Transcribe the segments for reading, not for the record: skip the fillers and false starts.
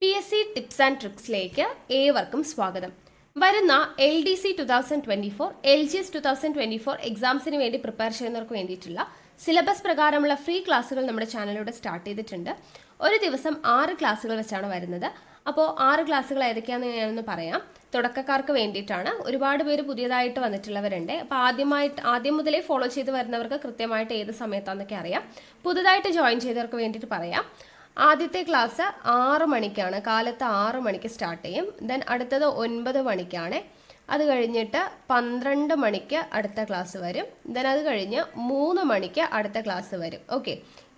PSC tips and ട്രിക്സിലേക്ക് ഏവർക്കും സ്വാഗതം. വരുന്ന LDC 2024, LGS 2024 എക്സാംസിന് വേണ്ടി പ്രിപ്പയർ ചെയ്യുന്നവർക്ക് വേണ്ടിയിട്ടുള്ള സിലബസ് പ്രകാരമുള്ള ഫ്രീ ക്ലാസ്സുകൾ നമ്മുടെ ചാനലിലൂടെ സ്റ്റാർട്ട് ചെയ്തിട്ടുണ്ട്. ഒരു ദിവസം 6 ക്ലാസ്സുകൾ വെച്ചാണ് വരുന്നത്. അപ്പോൾ 6 ക്ലാസ്സുകൾ ഏതൊക്കെയാണെന്ന് ഞാനൊന്ന് പറയാം. തുടക്കക്കാർക്ക് വേണ്ടിയിട്ടാണ്. ഒരുപാട് പേര് പുതിയതായിട്ട് വന്നിട്ടുള്ളവരുണ്ട്. അപ്പോൾ ആദ്യം മുതലേ ഫോളോ ചെയ്ത് വരുന്നവർക്ക് കൃത്യമായിട്ട് ഏത് സമയത്താണെന്നൊക്കെ അറിയാം. പുതുതായിട്ട് ജോയിൻ ചെയ്തവർക്ക് വേണ്ടിയിട്ട് പറയാം. ആദ്യത്തെ ക്ലാസ് 6 മണിക്കാണ്, കാലത്ത് 6 മണിക്ക് സ്റ്റാർട്ട് ചെയ്യും. ദെൻ അടുത്തത് 9 മണിക്കാണ്. അത് കഴിഞ്ഞിട്ട് 12 മണിക്ക് അടുത്ത ക്ലാസ് വരും. ദെൻ അത് കഴിഞ്ഞ് 3 മണിക്ക് അടുത്ത ക്ലാസ് വരും. ഓക്കെ,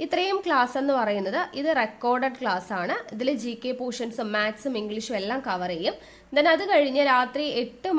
ഇത്രയും ക്ലാസ് എന്ന് പറയുന്നത് ഇത് റെക്കോർഡഡ് ക്ലാസ് ആണ്. ഇതിൽ GK പോർഷൻസും മാത്സും ഇംഗ്ലീഷും എല്ലാം കവർ ചെയ്യും. ദെൻ അത് കഴിഞ്ഞ് രാത്രി 8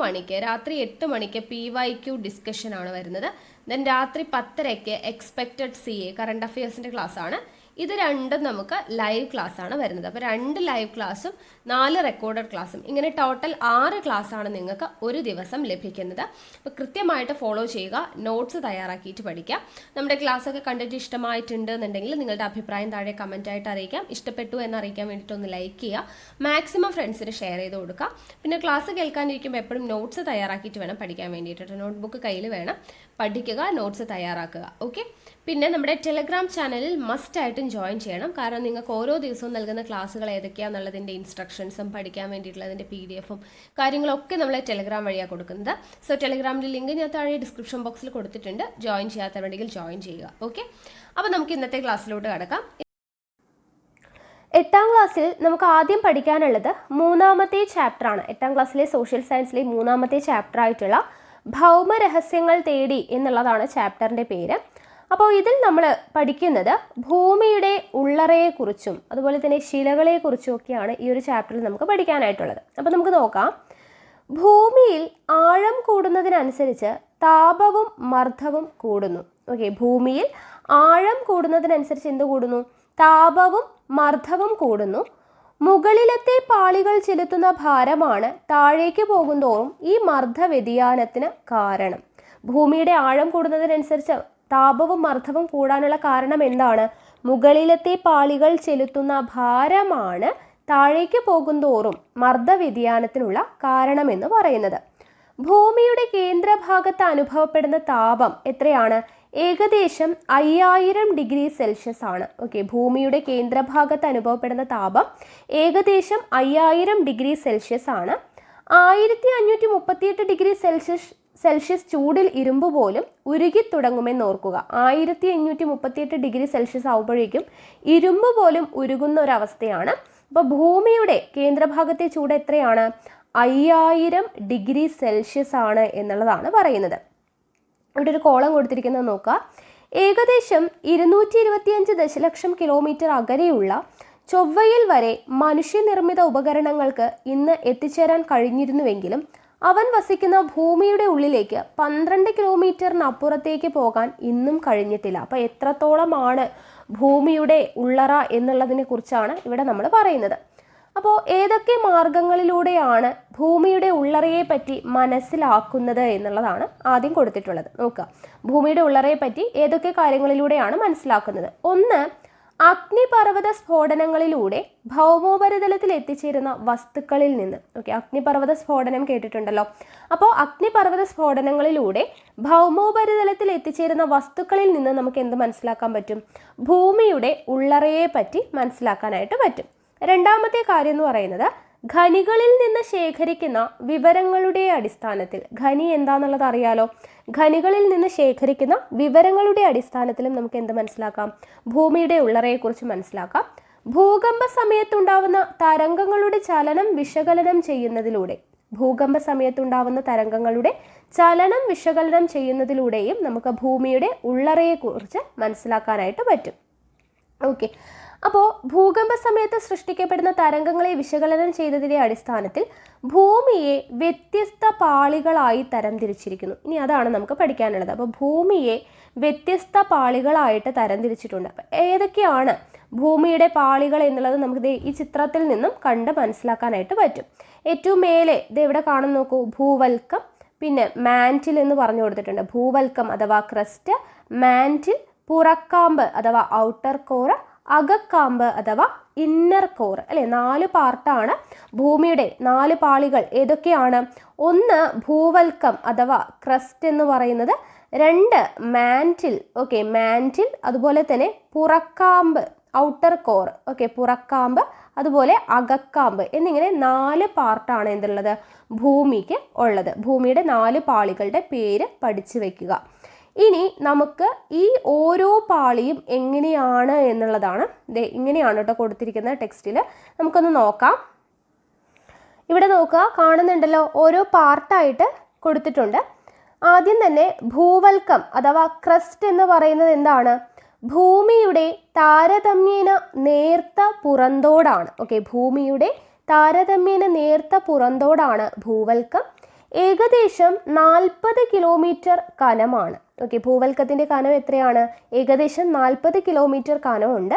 മണിക്ക് PYQ ഡിസ്കഷൻ ആണ് വരുന്നത്. ദെൻ രാത്രി 10:30 എക്സ്പെക്റ്റഡ് CA കറണ്ട് അഫയേഴ്സിൻ്റെ ക്ലാസ് ആണ്. ഇത് രണ്ടും നമുക്ക് ലൈവ് ക്ലാസ് ആണ് വരുന്നത്. അപ്പോൾ 2 ലൈവ് ക്ലാസ്സും 4 റെക്കോർഡഡ് ക്ലാസ്സും, ഇങ്ങനെ ടോട്ടൽ 6 ക്ലാസ് ആണ് നിങ്ങൾക്ക് ഒരു ദിവസം ലഭിക്കുന്നത്. അപ്പോൾ കൃത്യമായിട്ട് ഫോളോ ചെയ്യുക, നോട്ട്സ് തയ്യാറാക്കിയിട്ട് പഠിക്കുക. നമ്മുടെ ക്ലാസ് ഒക്കെ കണ്ടിട്ട് ഇഷ്ടമായിട്ടുണ്ട് എന്നുണ്ടെങ്കിൽ നിങ്ങളുടെ അഭിപ്രായം താഴെ കമൻ്റ് ആയിട്ട് അറിയിക്കാം. ഇഷ്ടപ്പെട്ടു എന്ന് അറിയിക്കാൻ വേണ്ടിയിട്ട് ഒന്ന് ലൈക്ക് ചെയ്യുക, മാക്സിമം ഫ്രണ്ട്സിന് ഷെയർ ചെയ്ത് കൊടുക്കുക. പിന്നെ ക്ലാസ് കേൾക്കാനിരിക്കുമ്പോൾ എപ്പോഴും നോട്ട്സ് തയ്യാറാക്കിയിട്ട് വേണം പഠിക്കാൻ വേണ്ടിയിട്ട്. നോട്ട്ബുക്ക് കയ്യിൽ വേണം, പഠിക്കുക, നോട്ട്സ് തയ്യാറാക്കുക. ഓക്കെ, പിന്നെ നമ്മുടെ ടെലഗ്രാം ചാനലിൽ മസ്റ്റ് ആയിട്ടും ജോയിൻ ചെയ്യണം. കാരണം നിങ്ങൾക്ക് ഓരോ ദിവസവും നൽകുന്ന ക്ലാസ്സുകൾ ഏതൊക്കെയാണെന്നുള്ളതിൻ്റെ ഇൻസ്ട്രക്ഷൻസും പഠിക്കാൻ വേണ്ടിയിട്ടുള്ളതിൻ്റെ PDF-ഉം കാര്യങ്ങളൊക്കെ നമ്മൾ ടെലഗ്രാം വഴിയാണ് കൊടുക്കുന്നത്. സോ ടെലഗ്രാമിൻ്റെ ലിങ്ക് ഞാൻ താഴെ ഡിസ്ക്രിപ്ഷൻ ബോക്സിൽ കൊടുത്തിട്ടുണ്ട്. ജോയിൻ ചെയ്യാത്തവരുണ്ടെങ്കിൽ ജോയിൻ ചെയ്യുക. ഓക്കെ, അപ്പോൾ നമുക്ക് ഇന്നത്തെ ക്ലാസ്സിലോട്ട് കടക്കാം. 8ാം ക്ലാസ്സിൽ നമുക്ക് ആദ്യം പഠിക്കാനുള്ളത് 3ാമത്തെ ചാപ്റ്ററാണ്. 8ാം ക്ലാസ്സിലെ സോഷ്യൽ സയൻസിലെ 3ാമത്തെ ചാപ്റ്റർ ആയിട്ടുള്ള ഭൗമരഹസ്യങ്ങൾ തേടി എന്നുള്ളതാണ് ചാപ്റ്ററിൻ്റെ പേര്. അപ്പോൾ ഇതിൽ നമ്മൾ പഠിക്കുന്നത് ഭൂമിയുടെ ഉള്ളറയെക്കുറിച്ചും അതുപോലെ തന്നെ ശിലകളെക്കുറിച്ചും ഒക്കെയാണ് ഈ ഒരു ചാപ്റ്ററിൽ നമുക്ക് പഠിക്കാനായിട്ടുള്ളത്. അപ്പോൾ നമുക്ക് നോക്കാം. ഭൂമിയിൽ ആഴം കൂടുന്നതിനനുസരിച്ച് താപവും മർദ്ദവും കൂടുന്നു. ഓക്കെ, ഭൂമിയിൽ ആഴം കൂടുന്നതിനനുസരിച്ച് എന്ത് കൂടുന്നു? താപവും മർദ്ദവും കൂടുന്നു. മുകളിലത്തെ പാളികൾ ചെലുത്തുന്ന ഭാരമാണ് താഴേക്ക് പോകുന്തോറും ഈ മർദ്ദ വ്യതിയാനത്തിന് കാരണം. ഭൂമിയുടെ ആഴം കൂടുന്നതിനനുസരിച്ച് താപവും മർദ്ദവും കൂടാനുള്ള കാരണം എന്താണ്? മുകളിലത്തെ പാളികൾ ചെലുത്തുന്ന ഭാരമാണ് താഴേക്ക് പോകുന്തോറും മർദ്ദ വ്യതിയാനത്തിനുള്ള കാരണമെന്ന് പറയുന്നത്. ഭൂമിയുടെ കേന്ദ്രഭാഗത്ത് അനുഭവപ്പെടുന്ന താപം എത്രയാണ്? ഏകദേശം 5000 ഡിഗ്രി സെൽഷ്യസ് ആണ്. ഓക്കെ, ഭൂമിയുടെ കേന്ദ്രഭാഗത്ത് അനുഭവപ്പെടുന്ന താപം ഏകദേശം 5000 ഡിഗ്രി സെൽഷ്യസ് ആണ്. 1538 ഡിഗ്രി സെൽഷ്യസ് ചൂടിൽ ഇരുമ്പ് പോലും ഉരുകി തുടങ്ങുമെന്ന് ഓർക്കുക. 1538 ഡിഗ്രി സെൽഷ്യസ് ആവുമ്പോഴേക്കും ഇരുമ്പ് പോലും ഉരുകുന്ന ഒരവസ്ഥയാണ്. അപ്പോൾ ഭൂമിയുടെ കേന്ദ്രഭാഗത്തെ ചൂട് എത്രയാണ്? 5000 ഡിഗ്രി സെൽഷ്യസ് ആണ് എന്നുള്ളതാണ് പറയുന്നത്. ഇവിടെ ഒരു കോളം കൊടുത്തിരിക്കുന്നത് നോക്കുക. ഏകദേശം 225 ദശലക്ഷം കിലോമീറ്റർ അകലെയുള്ള ചൊവ്വയിൽ വരെ മനുഷ്യനിർമ്മിത ഉപകരണങ്ങൾക്ക് ഇന്ന് എത്തിച്ചേരാൻ കഴിഞ്ഞിരുന്നുവെങ്കിലും അവൻ വസിക്കുന്ന ഭൂമിയുടെ ഉള്ളിലേക്ക് 12 കിലോമീറ്ററിനപ്പുറത്തേക്ക് പോകാൻ ഇന്നും കഴിഞ്ഞിട്ടില്ല. അപ്പോൾ എത്രത്തോളമാണ് ഭൂമിയുടെ ഉള്ളറ എന്നുള്ളതിനെ കുറിച്ചാണ് ഇവിടെ നമ്മൾ പറയുന്നത്. അപ്പോൾ ഏതൊക്കെ മാർഗങ്ങളിലൂടെയാണ് ഭൂമിയുടെ ഉള്ളറയെ പറ്റി മനസ്സിലാക്കുന്നത് എന്നുള്ളതാണ് ആദ്യം കൊടുത്തിട്ടുള്ളത്. നോക്കുക, ഭൂമിയുടെ ഉള്ളറയെ പറ്റി ഏതൊക്കെ കാര്യങ്ങളിലൂടെയാണ് മനസ്സിലാക്കുന്നത്. ഒന്ന്, അഗ്നിപർവ്വത സ്ഫോടനങ്ങളിലൂടെ ഭൗമോപരിതലത്തിൽ എത്തിച്ചേരുന്ന വസ്തുക്കളിൽ നിന്ന്. ഓക്കെ, അഗ്നിപർവ്വത സ്ഫോടനം കേട്ടിട്ടുണ്ടല്ലോ. അപ്പോൾ അഗ്നിപർവ്വത സ്ഫോടനങ്ങളിലൂടെ ഭൗമോപരിതലത്തിൽ എത്തിച്ചേരുന്ന വസ്തുക്കളിൽ നിന്ന് നമുക്ക് എന്ത് മനസ്സിലാക്കാൻ പറ്റും? ഭൂമിയുടെ ഉള്ളറയെ പറ്റി മനസ്സിലാക്കാനായിട്ട് പറ്റും. രണ്ടാമത്തെ കാര്യം എന്ന് പറയുന്നത് ഖനികളിൽ നിന്ന് ശേഖരിക്കുന്ന വിവരങ്ങളുടെ അടിസ്ഥാനത്തിൽ. ഖനി എന്താണെന്നുള്ളത് അറിയാലോ. ഖനികളിൽ നിന്ന് ശേഖരിക്കുന്ന വിവരങ്ങളുടെ അടിസ്ഥാനത്തിലും നമുക്ക് എന്ത് മനസ്സിലാക്കാം? ഭൂമിയുടെ ഉള്ളറയെക്കുറിച്ച് മനസ്സിലാക്കാം. ഭൂകമ്പ സമയത്തുണ്ടാവുന്ന തരംഗങ്ങളുടെ ചലനം വിശകലനം ചെയ്യുന്നതിലൂടെ, ഭൂകമ്പ സമയത്തുണ്ടാവുന്ന തരംഗങ്ങളുടെ ചലനം വിശകലനം ചെയ്യുന്നതിലൂടെയും നമുക്ക് ഭൂമിയുടെ ഉള്ളറയെക്കുറിച്ച് മനസ്സിലാക്കാനായിട്ട് പറ്റും. ഓക്കെ, അപ്പോൾ ഭൂകമ്പ സമയത്ത് സൃഷ്ടിക്കപ്പെടുന്ന തരംഗങ്ങളെ വിശകലനം ചെയ്തതിൻ്റെ അടിസ്ഥാനത്തിൽ ഭൂമിയെ വ്യത്യസ്ത പാളികളായി തരംതിരിച്ചിരിക്കുന്നു. ഇനി അതാണ് നമുക്ക് പഠിക്കാനുള്ളത്. അപ്പോൾ ഭൂമിയെ വ്യത്യസ്ത പാളികളായിട്ട് തരംതിരിച്ചിട്ടുണ്ട്. അപ്പോൾ ഏതൊക്കെയാണ് ഭൂമിയുടെ പാളികൾ എന്നുള്ളത് നമുക്ക് ഈ ചിത്രത്തിൽ നിന്നും കണ്ട് മനസ്സിലാക്കാനായിട്ട് പറ്റും. ഏറ്റവും മേലെ ഇത് എവിടെ കാണുന്നു നോക്കൂ, ഭൂവൽക്കം, പിന്നെ മാൻറ്റിൽ എന്ന് പറഞ്ഞു കൊടുത്തിട്ടുണ്ട്. ഭൂവൽക്കം അഥവാ ക്രസ്റ്റ്, മാൻറ്റിൽ പുറക്കാമ്പ് അഥവാ ഔട്ടർ കോർ, അകക്കാമ്പ് അഥവാ ഇന്നർ കോർ അല്ലെ. 4 പാർട്ടാണ് ഭൂമിയുടെ 4 പാളികൾ. ഏതൊക്കെയാണ്? 1 ഭൂവൽക്കം അഥവാ ക്രസ്റ്റ് എന്ന് പറയുന്നത്, 2 മാന്റിൽ, ഓക്കെ, മാന്റിൽ, അതുപോലെ തന്നെ പുറക്കാമ്പ് ഔട്ടർ കോർ, ഓക്കെ, പുറക്കാമ്പ്, അതുപോലെ അകക്കാമ്പ് എന്നിങ്ങനെ 4 പാർട്ടാണ് എന്തുള്ളത് ഭൂമിക്ക് ഉള്ളത്. ഭൂമിയുടെ 4 പാളികളുടെ പേര് പഠിച്ചു വെക്കുക. ഇനി നമുക്ക് ഈ ഓരോ പാളിയും എങ്ങനെയാണ് എന്നുള്ളതാണ് ഇങ്ങനെയാണ് കേട്ടോ കൊടുത്തിരിക്കുന്ന ടെക്സ്റ്റിൽ. നമുക്കൊന്ന് നോക്കാം. ഇവിടെ നോക്കുക, കാണുന്നുണ്ടല്ലോ, ഓരോ പാർട്ടായിട്ട് കൊടുത്തിട്ടുണ്ട്. ആദ്യം തന്നെ ഭൂവൽക്കം അഥവാ ക്രസ്റ്റ് എന്ന് പറയുന്നത് എന്താണ്? ഭൂമിയുടെ താരതമ്യേന നേർത്ത പുറന്തോടാണ്. ഓക്കെ, ഭൂമിയുടെ താരതമ്യേന നേർത്ത പുറന്തോടാണ് ഭൂവൽക്കം. ഏകദേശം 40 കിലോമീറ്റർ കനമാണ്. ഓക്കെ, ഭൂവൽക്കത്തിൻ്റെ കനം എത്രയാണ്? ഏകദേശം 40 കിലോമീറ്റർ കനമുണ്ട്.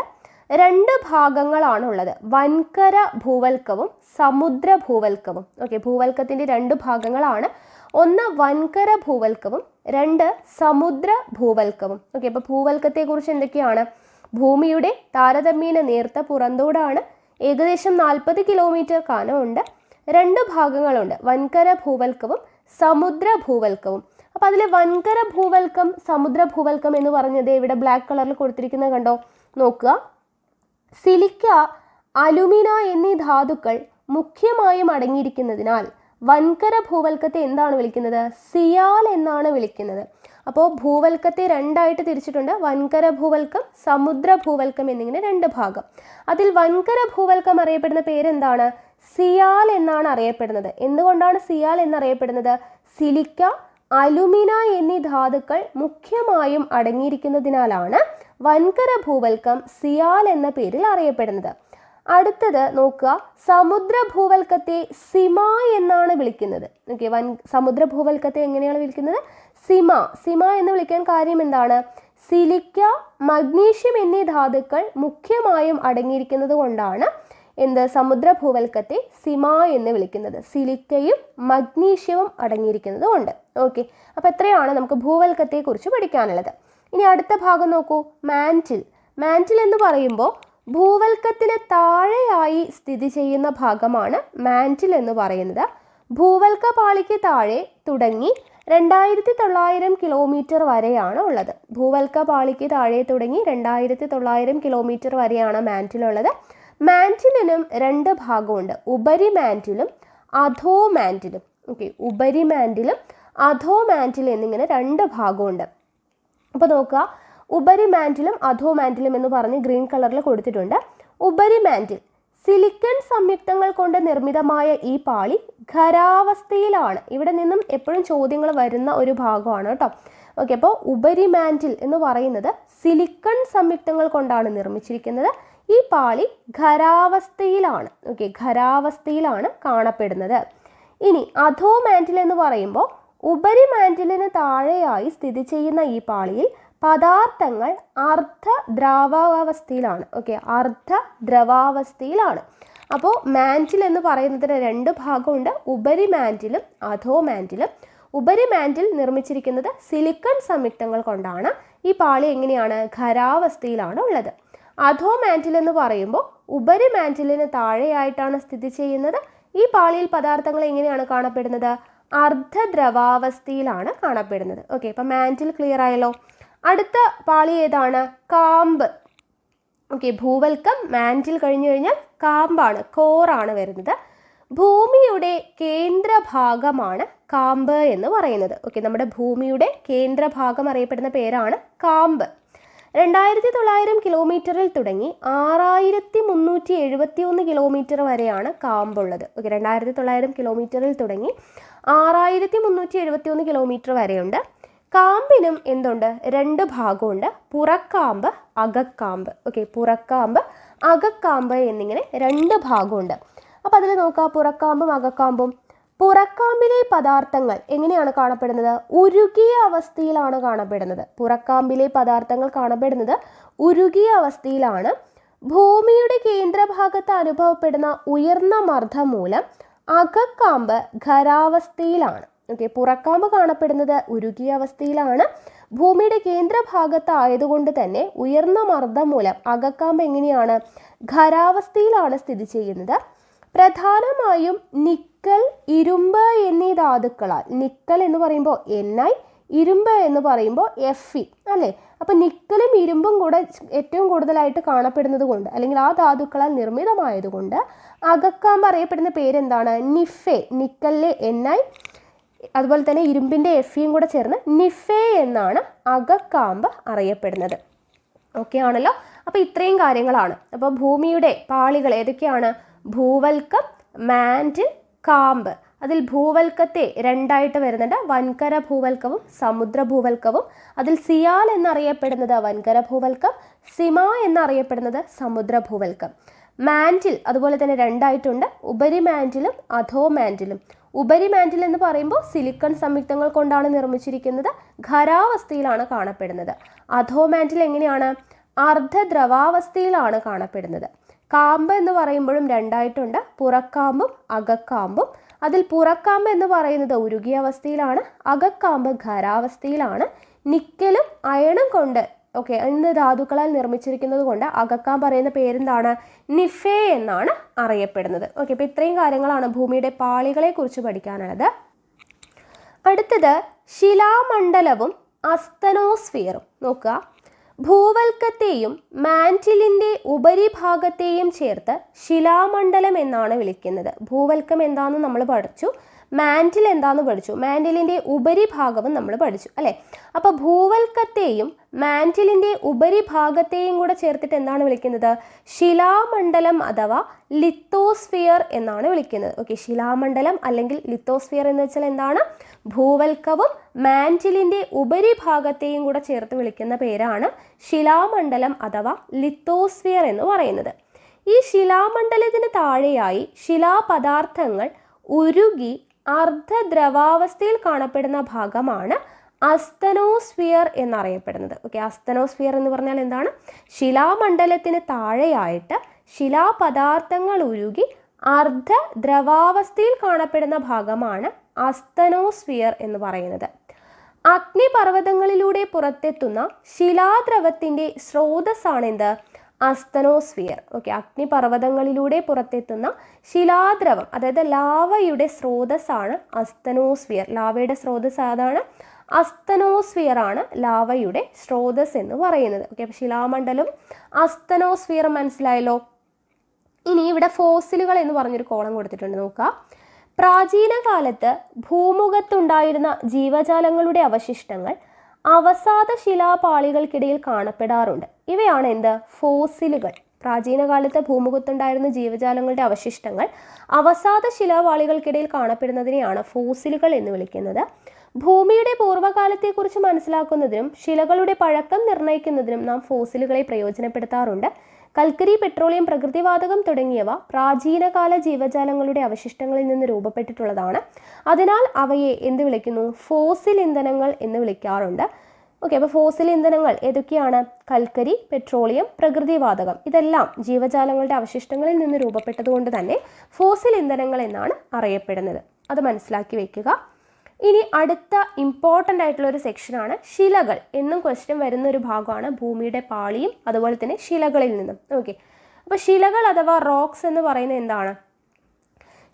2 ഭാഗങ്ങളാണുള്ളത്, വൻകര ഭൂവൽക്കവും സമുദ്ര ഭൂവൽക്കവും. ഓക്കെ, ഭൂവൽക്കത്തിൻ്റെ 2 ഭാഗങ്ങളാണ്. 1 വൻകര ഭൂവൽക്കവും 2 സമുദ്ര ഭൂവൽക്കവും. ഓക്കെ, അപ്പോൾ ഭൂവൽക്കത്തെക്കുറിച്ച് എന്തൊക്കെയാണ്? ഭൂമിയുടെ താരതമ്യേന നേർത്ത പുറന്തോടാണ്, ഏകദേശം 40 കിലോമീറ്റർ കനമുണ്ട്, 2 ഭാഗങ്ങളുണ്ട്, വൻകര ഭൂവൽക്കവും സമുദ്ര ഭൂവൽക്കവും. അപ്പോൾ അതിൽ വൻകര ഭൂവൽക്കം സമുദ്ര ഭൂവൽക്കം എന്ന് പറഞ്ഞത് ഇവിടെ ബ്ലാക്ക് കളറിൽ കൊടുത്തിരിക്കുന്നത് കണ്ടോ, നോക്കുക. സിലിക്ക, അലുമിന എന്നീ ധാതുക്കൾ മുഖ്യമായും അടങ്ങിയിരിക്കുന്നതിനാൽ വൻകര ഭൂവൽക്കത്തെ എന്താണ് വിളിക്കുന്നത്? സിയാൽ എന്നാണ് വിളിക്കുന്നത്. അപ്പോൾ ഭൂവൽക്കത്തെ 2ആയിട്ട് തിരിച്ചിട്ടുണ്ട്, വൻകര ഭൂവൽക്കം സമുദ്ര ഭൂവൽക്കം എന്നിങ്ങനെ 2 ഭാഗം. അതിൽ വൻകര ഭൂവൽക്കം അറിയപ്പെടുന്ന പേരെന്താണ്? സിയാൽ എന്നാണ് അറിയപ്പെടുന്നത്. എന്തുകൊണ്ടാണ് സിയാൽ എന്നറിയപ്പെടുന്നത്? സിലിക്ക, അലുമിന എന്നീ ധാതുക്കൾ മുഖ്യമായും അടങ്ങിയിരിക്കുന്നതിനാലാണ് വൻകര ഭൂവൽക്കം സിയാൽ എന്ന പേരിൽ അറിയപ്പെടുന്നത്. അടുത്തത് നോക്കുക, സമുദ്ര ഭൂവൽക്കത്തെ സിമ എന്നാണ് വിളിക്കുന്നത്. ഓക്കെ, സമുദ്ര ഭൂവൽക്കത്തെ എങ്ങനെയാണ് വിളിക്കുന്നത്? സിമ. സിമ എന്ന് വിളിക്കാൻ കാര്യം എന്താണ്? സിലിക്ക, മഗ്നീഷ്യം എന്നീ ധാതുക്കൾ മുഖ്യമായും അടങ്ങിയിരിക്കുന്നത് കൊണ്ടാണ് സമുദ്ര ഭൂവൽക്കത്തെ സിമ എന്ന് വിളിക്കുന്നത്. സിലിക്കയും മഗ്നീഷ്യവും അടങ്ങിയിരിക്കുന്നത് കൊണ്ട്. ഓക്കെ, അപ്പോൾ എത്രയാണ് നമുക്ക് ഭൂവൽക്കത്തെ കുറിച്ച് പഠിക്കാനുള്ളത്. ഇനി അടുത്ത ഭാഗം നോക്കൂ, മാന്റിൽ. മാന്റിൽ എന്ന് പറയുമ്പോൾ ഭൂവൽക്കത്തിന് താഴെയായി സ്ഥിതി ചെയ്യുന്ന ഭാഗമാണ് മാന്റിൽ എന്ന് പറയുന്നത്. ഭൂവൽക്ക പാളിക്ക് താഴെ തുടങ്ങി 2900 കിലോമീറ്റർ വരെയാണ് ഉള്ളത്. ഭൂവൽക്ക പാളിക്ക് താഴെ തുടങ്ങി 2900 കിലോമീറ്റർ വരെയാണ് മാന്റിലുള്ളത്. മാന്റിലിനും 2 ഭാഗമുണ്ട്, ഉപരി മാന്റിലും അധോ മാന്റിലും. ഓക്കെ, ഉപരി മാന്റിലും അധോ മാന്റിൽ എന്നിങ്ങനെ 2 ഭാഗമുണ്ട്. അപ്പോൾ നോക്കുക, ഉപരി മാന്റിലും അധോ മാന്റിലും എന്ന് പറഞ്ഞ് ഗ്രീൻ കളറിൽ കൊടുത്തിട്ടുണ്ട്. ഉപരി മാന്റിൽ സിലിക്കൺ സംയുക്തങ്ങൾ കൊണ്ട് നിർമ്മിതമായ ഈ പാളി ഖരാവസ്ഥയിലാണ്. ഇവിടെ നിന്നും എപ്പോഴും ചോദ്യങ്ങൾ വരുന്ന ഒരു ഭാഗമാണ് കേട്ടോ. ഓക്കെ, അപ്പോൾ ഉപരി മാന്റിൽ എന്ന് പറയുന്നത് സിലിക്കൺ സംയുക്തങ്ങൾ കൊണ്ടാണ് നിർമ്മിച്ചിരിക്കുന്നത്. ഈ പാളി ഖരാവസ്ഥയിലാണ്. ഓക്കെ, ഖരാവസ്ഥയിലാണ് കാണപ്പെടുന്നത്. ഇനി അധോ മാന്റിൽ എന്ന് പറയുമ്പോൾ ഉപരി മാന്റിലിന് താഴെയായി സ്ഥിതി ചെയ്യുന്ന ഈ പാളിയിൽ പദാർത്ഥങ്ങൾ അർദ്ധ ദ്രാവകാവസ്ഥയിലാണ്. ഓക്കെ, അർദ്ധ ദ്രവാവസ്ഥയിലാണ്. അപ്പോൾ മാന്റിൽ എന്ന് പറയുന്നതിന് 2 ഭാഗമുണ്ട്, ഉപരി മാന്റിലും അധോ മാന്റിലും. ഉപരി മാന്റിൽ നിർമ്മിച്ചിരിക്കുന്നത് സിലിക്കൺ സംയുക്തങ്ങൾ കൊണ്ടാണ്. ഈ പാളി എങ്ങനെയാണ്? ഖരാവസ്ഥയിലാണ് ഉള്ളത്. അധോ മാന്റിൽ എന്ന് പറയുമ്പോൾ ഉപരി മാന്റിലിന് താഴെയായിട്ടാണ് സ്ഥിതി ചെയ്യുന്നത്. ഈ പാളിയിൽ പദാർത്ഥങ്ങൾ എങ്ങനെയാണ് കാണപ്പെടുന്നത്? അർദ്ധദ്രവാവസ്ഥയിലാണ് കാണപ്പെടുന്നത്. ഓക്കെ, അപ്പം മാന്റിൽ ക്ലിയർ ആയല്ലോ. അടുത്ത പാളി ഏതാണ്? കാമ്പ്. ഓക്കെ, ഭൂവൽക്കം മാന്റിൽ കഴിഞ്ഞു കഴിഞ്ഞാൽ കാമ്പാണ്, കോറാണ് വരുന്നത്. ഭൂമിയുടെ കേന്ദ്രഭാഗമാണ് കാമ്പ് എന്ന് പറയുന്നത്. ഓക്കെ, നമ്മുടെ ഭൂമിയുടെ കേന്ദ്രഭാഗം അറിയപ്പെടുന്ന പേരാണ് കാമ്പ്. 2900 കിലോമീറ്ററിൽ തുടങ്ങി 6371 കിലോമീറ്റർ വരെയാണ് കാമ്പുള്ളത്. ഓക്കെ, 2900 കിലോമീറ്ററിൽ തുടങ്ങി 6371 കിലോമീറ്റർ വരെയുണ്ട്. കാമ്പിനും എന്തുണ്ട്? 2 ഭാഗമുണ്ട്, പുറക്കാമ്പ്, അകക്കാമ്പ്. ഓക്കെ, പുറക്കാമ്പ്, അകക്കാമ്പ് എന്നിങ്ങനെ 2 ഭാഗമുണ്ട്. അപ്പോൾ അതിൽ നോക്കാം, പുറക്കാമ്പും അകക്കാമ്പും. പുറക്കാമ്പിലെ പദാർത്ഥങ്ങൾ എങ്ങനെയാണ് കാണപ്പെടുന്നത്? ഉരുകിയ അവസ്ഥയിലാണ് കാണപ്പെടുന്നത്. പുറക്കാമ്പിലെ പദാർത്ഥങ്ങൾ കാണപ്പെടുന്നത് ഉരുകിയ അവസ്ഥയിലാണ്. ഭൂമിയുടെ കേന്ദ്രഭാഗത്ത് അനുഭവപ്പെടുന്ന ഉയർന്ന മർദ്ദം മൂലം അകക്കാമ്പ് ഖരാവസ്ഥയിലാണ്. ഓക്കെ, പുറക്കാമ്പ് കാണപ്പെടുന്നത് ഉരുകിയ അവസ്ഥയിലാണ്. ഭൂമിയുടെ കേന്ദ്രഭാഗത്ത് ആയതുകൊണ്ട് തന്നെ ഉയർന്ന മർദ്ദം മൂലം അകക്കാമ്പ് എങ്ങനെയാണ്? ഖരാവസ്ഥയിലാണ് സ്ഥിതി ചെയ്യുന്നത്. പ്രധാനമായും നിക്കൽ, ഇരുമ്പ് എന്നീ ധാതുക്കളാൽ, നിക്കൽ എന്ന് പറയുമ്പോൾ Ni, ഇരുമ്പ് എന്ന് പറയുമ്പോൾ Fe അല്ലേ? അപ്പം നിക്കലും ഇരുമ്പും കൂടെ ഏറ്റവും കൂടുതലായിട്ട് കാണപ്പെടുന്നത് കൊണ്ട്, അല്ലെങ്കിൽ ആ ധാതുക്കളാൽ നിർമ്മിതമായതുകൊണ്ട് അകക്കാമ്പ് അറിയപ്പെടുന്ന പേരെന്താണ്? നിഫെ. നിക്കലിലെ Ni, അതുപോലെ തന്നെ ഇരുമ്പിൻ്റെ Feയും കൂടെ ചേർന്ന് നിഫെ എന്നാണ് അകക്കാമ്പ് അറിയപ്പെടുന്നത്. ഓക്കെ ആണല്ലോ. അപ്പോൾ ഇത്രയും കാര്യങ്ങളാണ്. അപ്പോൾ ഭൂമിയുടെ പാളികൾ ഏതൊക്കെയാണ്? ഭൂവൽക്കം, മാൻറ്റിൽ, കാമ്പ്. അതിൽ ഭൂവൽക്കത്തെ രണ്ടായിട്ട് വരുന്നുണ്ട്, വൻകര ഭൂവൽക്കവും സമുദ്ര ഭൂവൽക്കവും. അതിൽ സിയാൽ എന്നറിയപ്പെടുന്നത് വൻകര ഭൂവൽക്കം, സിമ എന്നറിയപ്പെടുന്നത് സമുദ്ര ഭൂവൽക്കം. മാൻറ്റിൽ അതുപോലെ തന്നെ രണ്ടായിട്ടുണ്ട്, ഉപരി മാൻറ്റിലും അധോ മാൻറ്റിലും. ഉപരി മാൻറ്റിൽ എന്ന് പറയുമ്പോൾ സിലിക്കൺ സംയുക്തങ്ങൾ കൊണ്ടാണ് നിർമ്മിച്ചിരിക്കുന്നത്, ഖരാവസ്ഥയിലാണ് കാണപ്പെടുന്നത്. അധോ മാൻറ്റിൽ എങ്ങനെയാണ്? അർദ്ധദ്രവാവസ്ഥയിലാണ് കാണപ്പെടുന്നത്. കാമ്പ് എന്ന് പറയുമ്പോഴും രണ്ടായിട്ടുണ്ട്, പുറക്കാമ്പും അകക്കാമ്പും. അതിൽ പുറക്കാമ്പ് എന്ന് പറയുന്നത് ഉരുകിയ അവസ്ഥയിലാണ്, അകക്കാമ്പ് ഖരാവസ്ഥയിലാണ്. നിക്കലും അയണും കൊണ്ട് എന്ന ധാതുക്കളാൽ നിർമ്മിച്ചിരിക്കുന്നത് കൊണ്ട് അകക്കാമ്പ് പറയുന്ന പേരെന്താണ്? നിഫെ എന്നാണ് അറിയപ്പെടുന്നത്. ഓക്കെ, അപ്പോൾ ഇത്രയും കാര്യങ്ങളാണ് ഭൂമിയുടെ പാളികളെ കുറിച്ച് പഠിക്കാനുള്ളത്. അടുത്തത് ശിലാമണ്ഡലവും അസ്തനോസ്ഫിയറും. നോക്കുക, ഭൂവൽക്കത്തെയും മാൻറ്റിലിൻ്റെ ഉപരിഭാഗത്തെയും ചേർത്ത് ശിലാമണ്ഡലം എന്നാണ് വിളിക്കുന്നത്. ഭൂവൽക്കം എന്താണെന്ന് നമ്മൾ പഠിച്ചു, മാൻറ്റിൽ എന്താണെന്ന് പഠിച്ചു, മാൻറ്റിലിൻ്റെ ഉപരിഭാഗവും നമ്മൾ പഠിച്ചു അല്ലേ? അപ്പോൾ ഭൂവൽക്കത്തെയും മാൻറ്റിലിൻ്റെ ഉപരിഭാഗത്തെയും കൂടെ ചേർത്തിട്ട് എന്താണ് വിളിക്കുന്നത്? ശിലാമണ്ഡലം അഥവാ ലിത്തോസ്ഫിയർ എന്നാണ് വിളിക്കുന്നത്. ഓക്കെ, ശിലാമണ്ഡലം അല്ലെങ്കിൽ ലിത്തോസ്ഫിയർ എന്ന് വെച്ചാൽ എന്താണ്? ഭൂവൽക്കവും മാൻറ്റിലിൻ്റെ ഉപരിഭാഗത്തെയും കൂടെ ചേർത്ത് വിളിക്കുന്ന പേരാണ് ശിലാമണ്ഡലം അഥവാ ലിത്തോസ്ഫിയർ എന്ന് പറയുന്നത്. ഈ ശിലാമണ്ഡലത്തിന് താഴെയായി ശിലാപദാർത്ഥങ്ങൾ ഉരുകി അർദ്ധദ്രവാവസ്ഥയിൽ കാണപ്പെടുന്ന ഭാഗമാണ് അസ്തനോസ്ഫിയർ എന്നറിയപ്പെടുന്നത്. ഓക്കെ, അസ്തനോസ്ഫിയർ എന്ന് പറഞ്ഞാൽ എന്താണ്? ശിലാമണ്ഡലത്തിന് താഴെയായിട്ട് ശിലാപദാർത്ഥങ്ങൾ ഉരുകി അർദ്ധദ്രവാവസ്ഥയിൽ കാണപ്പെടുന്ന ഭാഗമാണ് അസ്തനോസ്ഫിയർ എന്ന് പറയുന്നത്. അഗ്നിപർവ്വതങ്ങളിലൂടെ പുറത്തെത്തുന്ന ശിലാദ്രവത്തിൻ്റെ സ്രോതസ്സാണെന്ത്? അസ്തനോസ്ഫിയർ. ഓക്കെ, അഗ്നിപർവ്വതങ്ങളിലൂടെ പുറത്തെത്തുന്ന ശിലാദ്രവം, അതായത് ലാവയുടെ സ്രോതസ്സാണ് അസ്തനോസ്ഫിയർ. ലാവയുടെ സ്രോതസ് അതാണ് അസ്തനോസ്ഫിയർ ആണ് ലാവയുടെ സ്രോതസ് എന്ന് പറയുന്നത്. ഓക്കെ, അപ്പോൾ ശിലാമണ്ഡലം അസ്തനോസ്ഫിയർ മനസ്സിലായല്ലോ. ഇനി ഇവിടെ ഫോസിലുകൾ എന്ന് പറഞ്ഞൊരു കോളം കൊടുത്തിട്ടുണ്ട്, നോക്കുക. പ്രാചീന കാലത്ത് ഭൂമുഖത്തുണ്ടായിരുന്ന ജീവജാലങ്ങളുടെ അവശിഷ്ടങ്ങൾ അവസാദ ശിലാപാളികൾക്കിടയിൽ കാണപ്പെടാറുണ്ട്. ഇവയാണ് എന്ത്? ഫോസിലുകൾ. പ്രാചീന കാലത്ത് ഭൂമുഖത്തുണ്ടായിരുന്ന ജീവജാലങ്ങളുടെ അവശിഷ്ടങ്ങൾ അവസാദ ശിലാപാളികൾക്കിടയിൽ കാണപ്പെടുന്നതിനെയാണ് ഫോസിലുകൾ എന്ന് വിളിക്കുന്നത്. ഭൂമിയുടെ പൂർവ്വകാലത്തെക്കുറിച്ച് മനസ്സിലാക്കുന്നതിനും ശിലകളുടെ പഴക്കം നിർണ്ണയിക്കുന്നതിനും നാം ഫോസിലുകളെ പ്രയോജനപ്പെടുത്താറുണ്ട്. കൽക്കരി, പെട്രോളിയം, പ്രകൃതിവാതകം തുടങ്ങിയവ പ്രാചീനകാല ജീവജാലങ്ങളുടെ അവശിഷ്ടങ്ങളിൽ നിന്ന് രൂപപ്പെട്ടിട്ടുള്ളതാണ്. അതിനാൽ അവയെ എന്ത് വിളിക്കുന്നു? ഫോസിൽ ഇന്ധനങ്ങൾ എന്ന് വിളിക്കാറുണ്ട്. ഓക്കെ, അപ്പോൾ ഫോസിൽ ഇന്ധനങ്ങൾ ഏതൊക്കെയാണ്? കൽക്കരി, പെട്രോളിയം, പ്രകൃതിവാതകം. ഇതെല്ലാം ജീവജാലങ്ങളുടെ അവശിഷ്ടങ്ങളിൽ നിന്ന് രൂപപ്പെട്ടതുകൊണ്ട് തന്നെ ഫോസിൽ ഇന്ധനങ്ങൾ എന്നാണ് അറിയപ്പെടുന്നത്. അത് മനസ്സിലാക്കി വയ്ക്കുക. ഇനി അടുത്ത ഇമ്പോർട്ടൻ്റ് ആയിട്ടുള്ള ഒരു സെക്ഷനാണ് ശിലകൾ. എന്നും ക്വസ്റ്റ്യൻ വരുന്ന ഒരു ഭാഗമാണ് ഭൂമിയുടെ പാളിയും അതുപോലെ തന്നെ ശിലകളിൽ നിന്നും. ഓക്കെ, അപ്പോൾ ശിലകൾ അഥവാ റോക്സ് എന്ന് പറയുന്നത് എന്താണ്?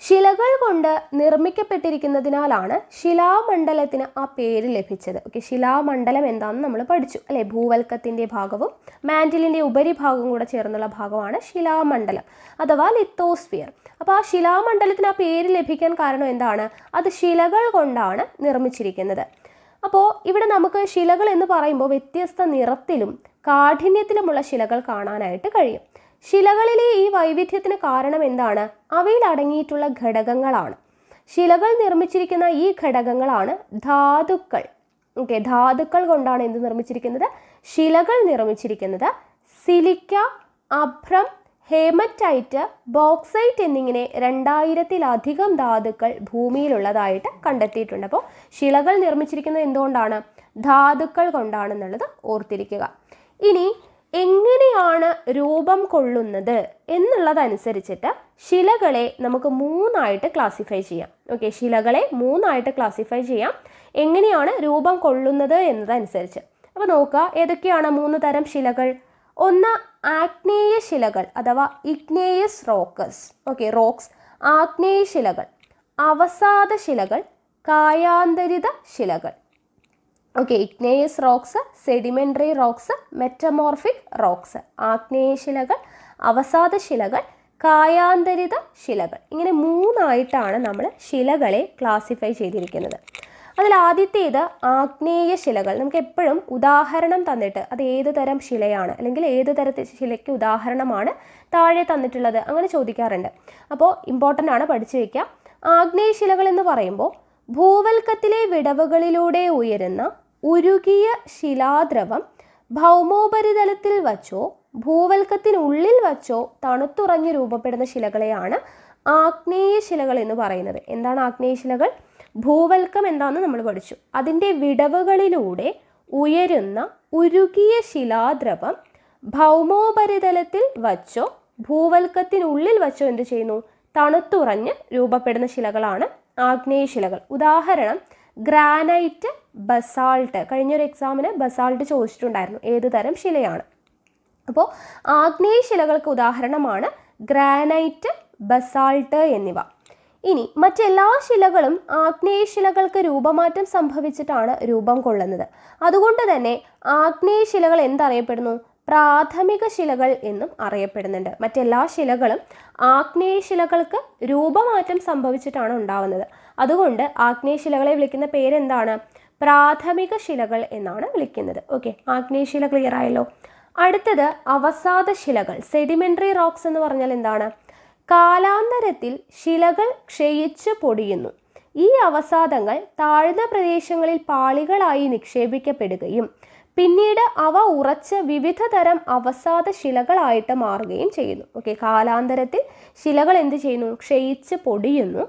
ശിലകൾ കൊണ്ട് നിർമ്മിക്കപ്പെട്ടിരിക്കുന്നതിനാലാണ് ശിലാമണ്ഡലത്തിന് ആ പേര് ലഭിച്ചത്. ഓക്കെ, ശിലാമണ്ഡലം എന്താണെന്ന് നമ്മൾ പഠിച്ചു അല്ലേ? ഭൂവൽക്കത്തിൻ്റെ ഭാഗവും മാൻറ്റിലിൻ്റെ ഉപരിഭാഗവും കൂടെ ചേർന്നുള്ള ഭാഗമാണ് ശിലാമണ്ഡലം അഥവാ ലിത്തോസ്ഫിയർ. അപ്പോൾ ആ ശിലാമണ്ഡലത്തിന് ആ പേര് ലഭിക്കാൻ കാരണം എന്താണ്? അത് ശിലകൾ കൊണ്ടാണ് നിർമ്മിച്ചിരിക്കുന്നത്. അപ്പോൾ ഇവിടെ നമുക്ക് ശിലകൾ എന്ന് പറയുമ്പോൾ വ്യത്യസ്ത നിറത്തിലും കാഠിന്യത്തിലുമുള്ള ശിലകൾ കാണാനായിട്ട് കഴിയും. ശിലകളിലെ ഈ വൈവിധ്യത്തിന് കാരണം എന്താണ്? അവയിൽ അടങ്ങിയിട്ടുള്ള ഘടകങ്ങളാണ്. ശിലകൾ നിർമ്മിച്ചിരിക്കുന്ന ഈ ഘടകങ്ങളാണ് ധാതുക്കൾ. ഓക്കെ, ധാതുക്കൾ കൊണ്ടാണ് എന്ത് നിർമ്മിച്ചിരിക്കുന്നത്? ശിലകൾ നിർമ്മിച്ചിരിക്കുന്നത്. സിലിക്ക, അഭ്രം, ഹേമറ്റൈറ്റ്, ബോക്സൈറ്റ് എന്നിങ്ങനെ 2000-ലധികം ധാതുക്കൾ ഭൂമിയിലുള്ളതായിട്ട് കണ്ടെത്തിയിട്ടുണ്ട്. അപ്പോൾ ശിലകൾ നിർമ്മിച്ചിരിക്കുന്നത് എന്തുകൊണ്ടാണ്? ധാതുക്കൾ കൊണ്ടാണെന്നുള്ളത് ഓർത്തിരിക്കുക. ഇനി എങ്ങനെയാണ് രൂപം കൊള്ളുന്നത് എന്നുള്ളതനുസരിച്ചിട്ട് ശിലകളെ നമുക്ക് 3ആയിട്ട് ക്ലാസിഫൈ ചെയ്യാം. ഓക്കെ, ശിലകളെ 3ആയിട്ട് ക്ലാസിഫൈ ചെയ്യാം എങ്ങനെയാണ് രൂപം കൊള്ളുന്നത് എന്നതനുസരിച്ച്. അപ്പോൾ നോക്കുക, ഏതൊക്കെയാണ് 3 തരം ശിലകൾ. ഒന്ന് ആഗ്നേയ ശിലകൾ അഥവാ ഇഗ്നേയസ് റോക്കസ്. ഓക്കെ, റോക്സ്, ആഗ്നേയ ശിലകൾ, അവസാദ ശിലകൾ, കായാന്തരിത ശിലകൾ. Okay, igneous rocks, sedimentary rocks, metamorphic rocks. ആഗ്നേയ ശിലകൾ, അവസാദ ശിലകൾ, കായാന്തരിത ശിലകൾ. ഇങ്ങനെ 3ആയിട്ടാണ് നമ്മൾ ശിലകളെ ക്ലാസിഫൈ ചെയ്തിരിക്കുന്നത്. അതിൽ ആദ്യത്തേത് ആഗ്നേയ ശിലകൾ. നമുക്ക് എപ്പോഴും ഉദാഹരണം തന്നിട്ട് അത് ഏത് തരം ശിലയാണ് അല്ലെങ്കിൽ ഏത് തരത്തിൽ ശിലയ്ക്ക് ഉദാഹരണമാണ് താഴെ തന്നിട്ടുള്ളത് അങ്ങനെ ചോദിക്കാറുണ്ട്. അപ്പോൾ ഇമ്പോർട്ടൻ്റ് ആണ്, പഠിച്ചു വയ്ക്കുക. ആഗ്നേയ ശിലകൾ എന്ന് പറയുമ്പോൾ ഭൂവൽക്കത്തിലെ വിടവുകളിലൂടെ ഉയരുന്ന ഉരുകിയ ശിലാദ്രവം ഭൗമോപരിതലത്തിൽ വച്ചോ ഭൂവൽക്കത്തിനുള്ളിൽ വച്ചോ തണുത്തുറഞ്ഞ് രൂപപ്പെടുന്ന ശിലകളെയാണ് ആഗ്നേയ ശിലകൾ എന്ന് പറയുന്നത്. എന്താണ് ആഗ്നേയ ശിലകൾ? ഭൂവൽക്കം എന്താണെന്ന് നമ്മൾ പഠിച്ചു. അതിൻ്റെ വിടവുകളിലൂടെ ഉയരുന്ന ഉരുകിയ ശിലാദ്രവം ഭൗമോപരിതലത്തിൽ വച്ചോ ഭൂവൽക്കത്തിനുള്ളിൽ വച്ചോ എന്ത് ചെയ്യുന്നു? തണുത്തുറഞ്ഞ് രൂപപ്പെടുന്ന ശിലകളാണ് ആഗ്നേയ ശിലകൾ. ഉദാഹരണം ഗ്രാനൈറ്റ്, ബസാൾട്ട്. കഴിഞ്ഞൊരു എക്സാമിന് ബസാൾട്ട് ചോദിച്ചിട്ടുണ്ടായിരുന്നു ഏത് തരം ശിലയാണ്. അപ്പോൾ ആഗ്നേയ ശിലകൾക്ക് ഉദാഹരണമാണ് ഗ്രാനൈറ്റ്, ബസാൾട്ട് എന്നിവ. ഇനി മറ്റെല്ലാ ശിലകളും ആഗ്നേയ ശിലകൾക്ക് രൂപമാറ്റം സംഭവിച്ചിട്ടാണ് രൂപം കൊള്ളുന്നത്. അതുകൊണ്ട് തന്നെ ആഗ്നേയ ശിലകൾ എന്തറിയപ്പെടുന്നു? പ്രാഥമിക ശിലകൾ എന്നും അറിയപ്പെടുന്നുണ്ട്. മറ്റെല്ലാ ശിലകളും ആഗ്നേയ ശിലകൾക്ക് രൂപമാറ്റം സംഭവിച്ചിട്ടാണ് ഉണ്ടാവുന്നത്. അതുകൊണ്ട് ആഗ്നേയ ശിലകളെ വിളിക്കുന്ന പേരെന്താണ്? പ്രാഥമിക ശിലകൾ എന്നാണ് വിളിക്കുന്നത്. ഓക്കെ, ആഗ്നേയ ശില ക്ലിയർ ആയല്ലോ. അടുത്തത് അവസാദ ശിലകൾ, സെഡിമെൻ്ററി റോക്സ് എന്ന് പറഞ്ഞാൽ എന്താണ്? കാലാന്തരത്തിൽ ശിലകൾ ക്ഷയിച്ച് പൊടിയുന്നു. ഈ അവസാദങ്ങൾ താഴ്ന്ന പ്രദേശങ്ങളിൽ പാളികളായി നിക്ഷേപിക്കപ്പെടുകയും പിന്നീട് അവ ഉറച്ച് വിവിധ തരം അവസാദ ശിലകളായിട്ട് മാറുകയും ചെയ്യുന്നു. ഓക്കെ, കാലാന്തരത്തിൽ ശിലകൾ എന്ത് ചെയ്യുന്നു? ക്ഷയിച്ച് പൊടിയുന്നു.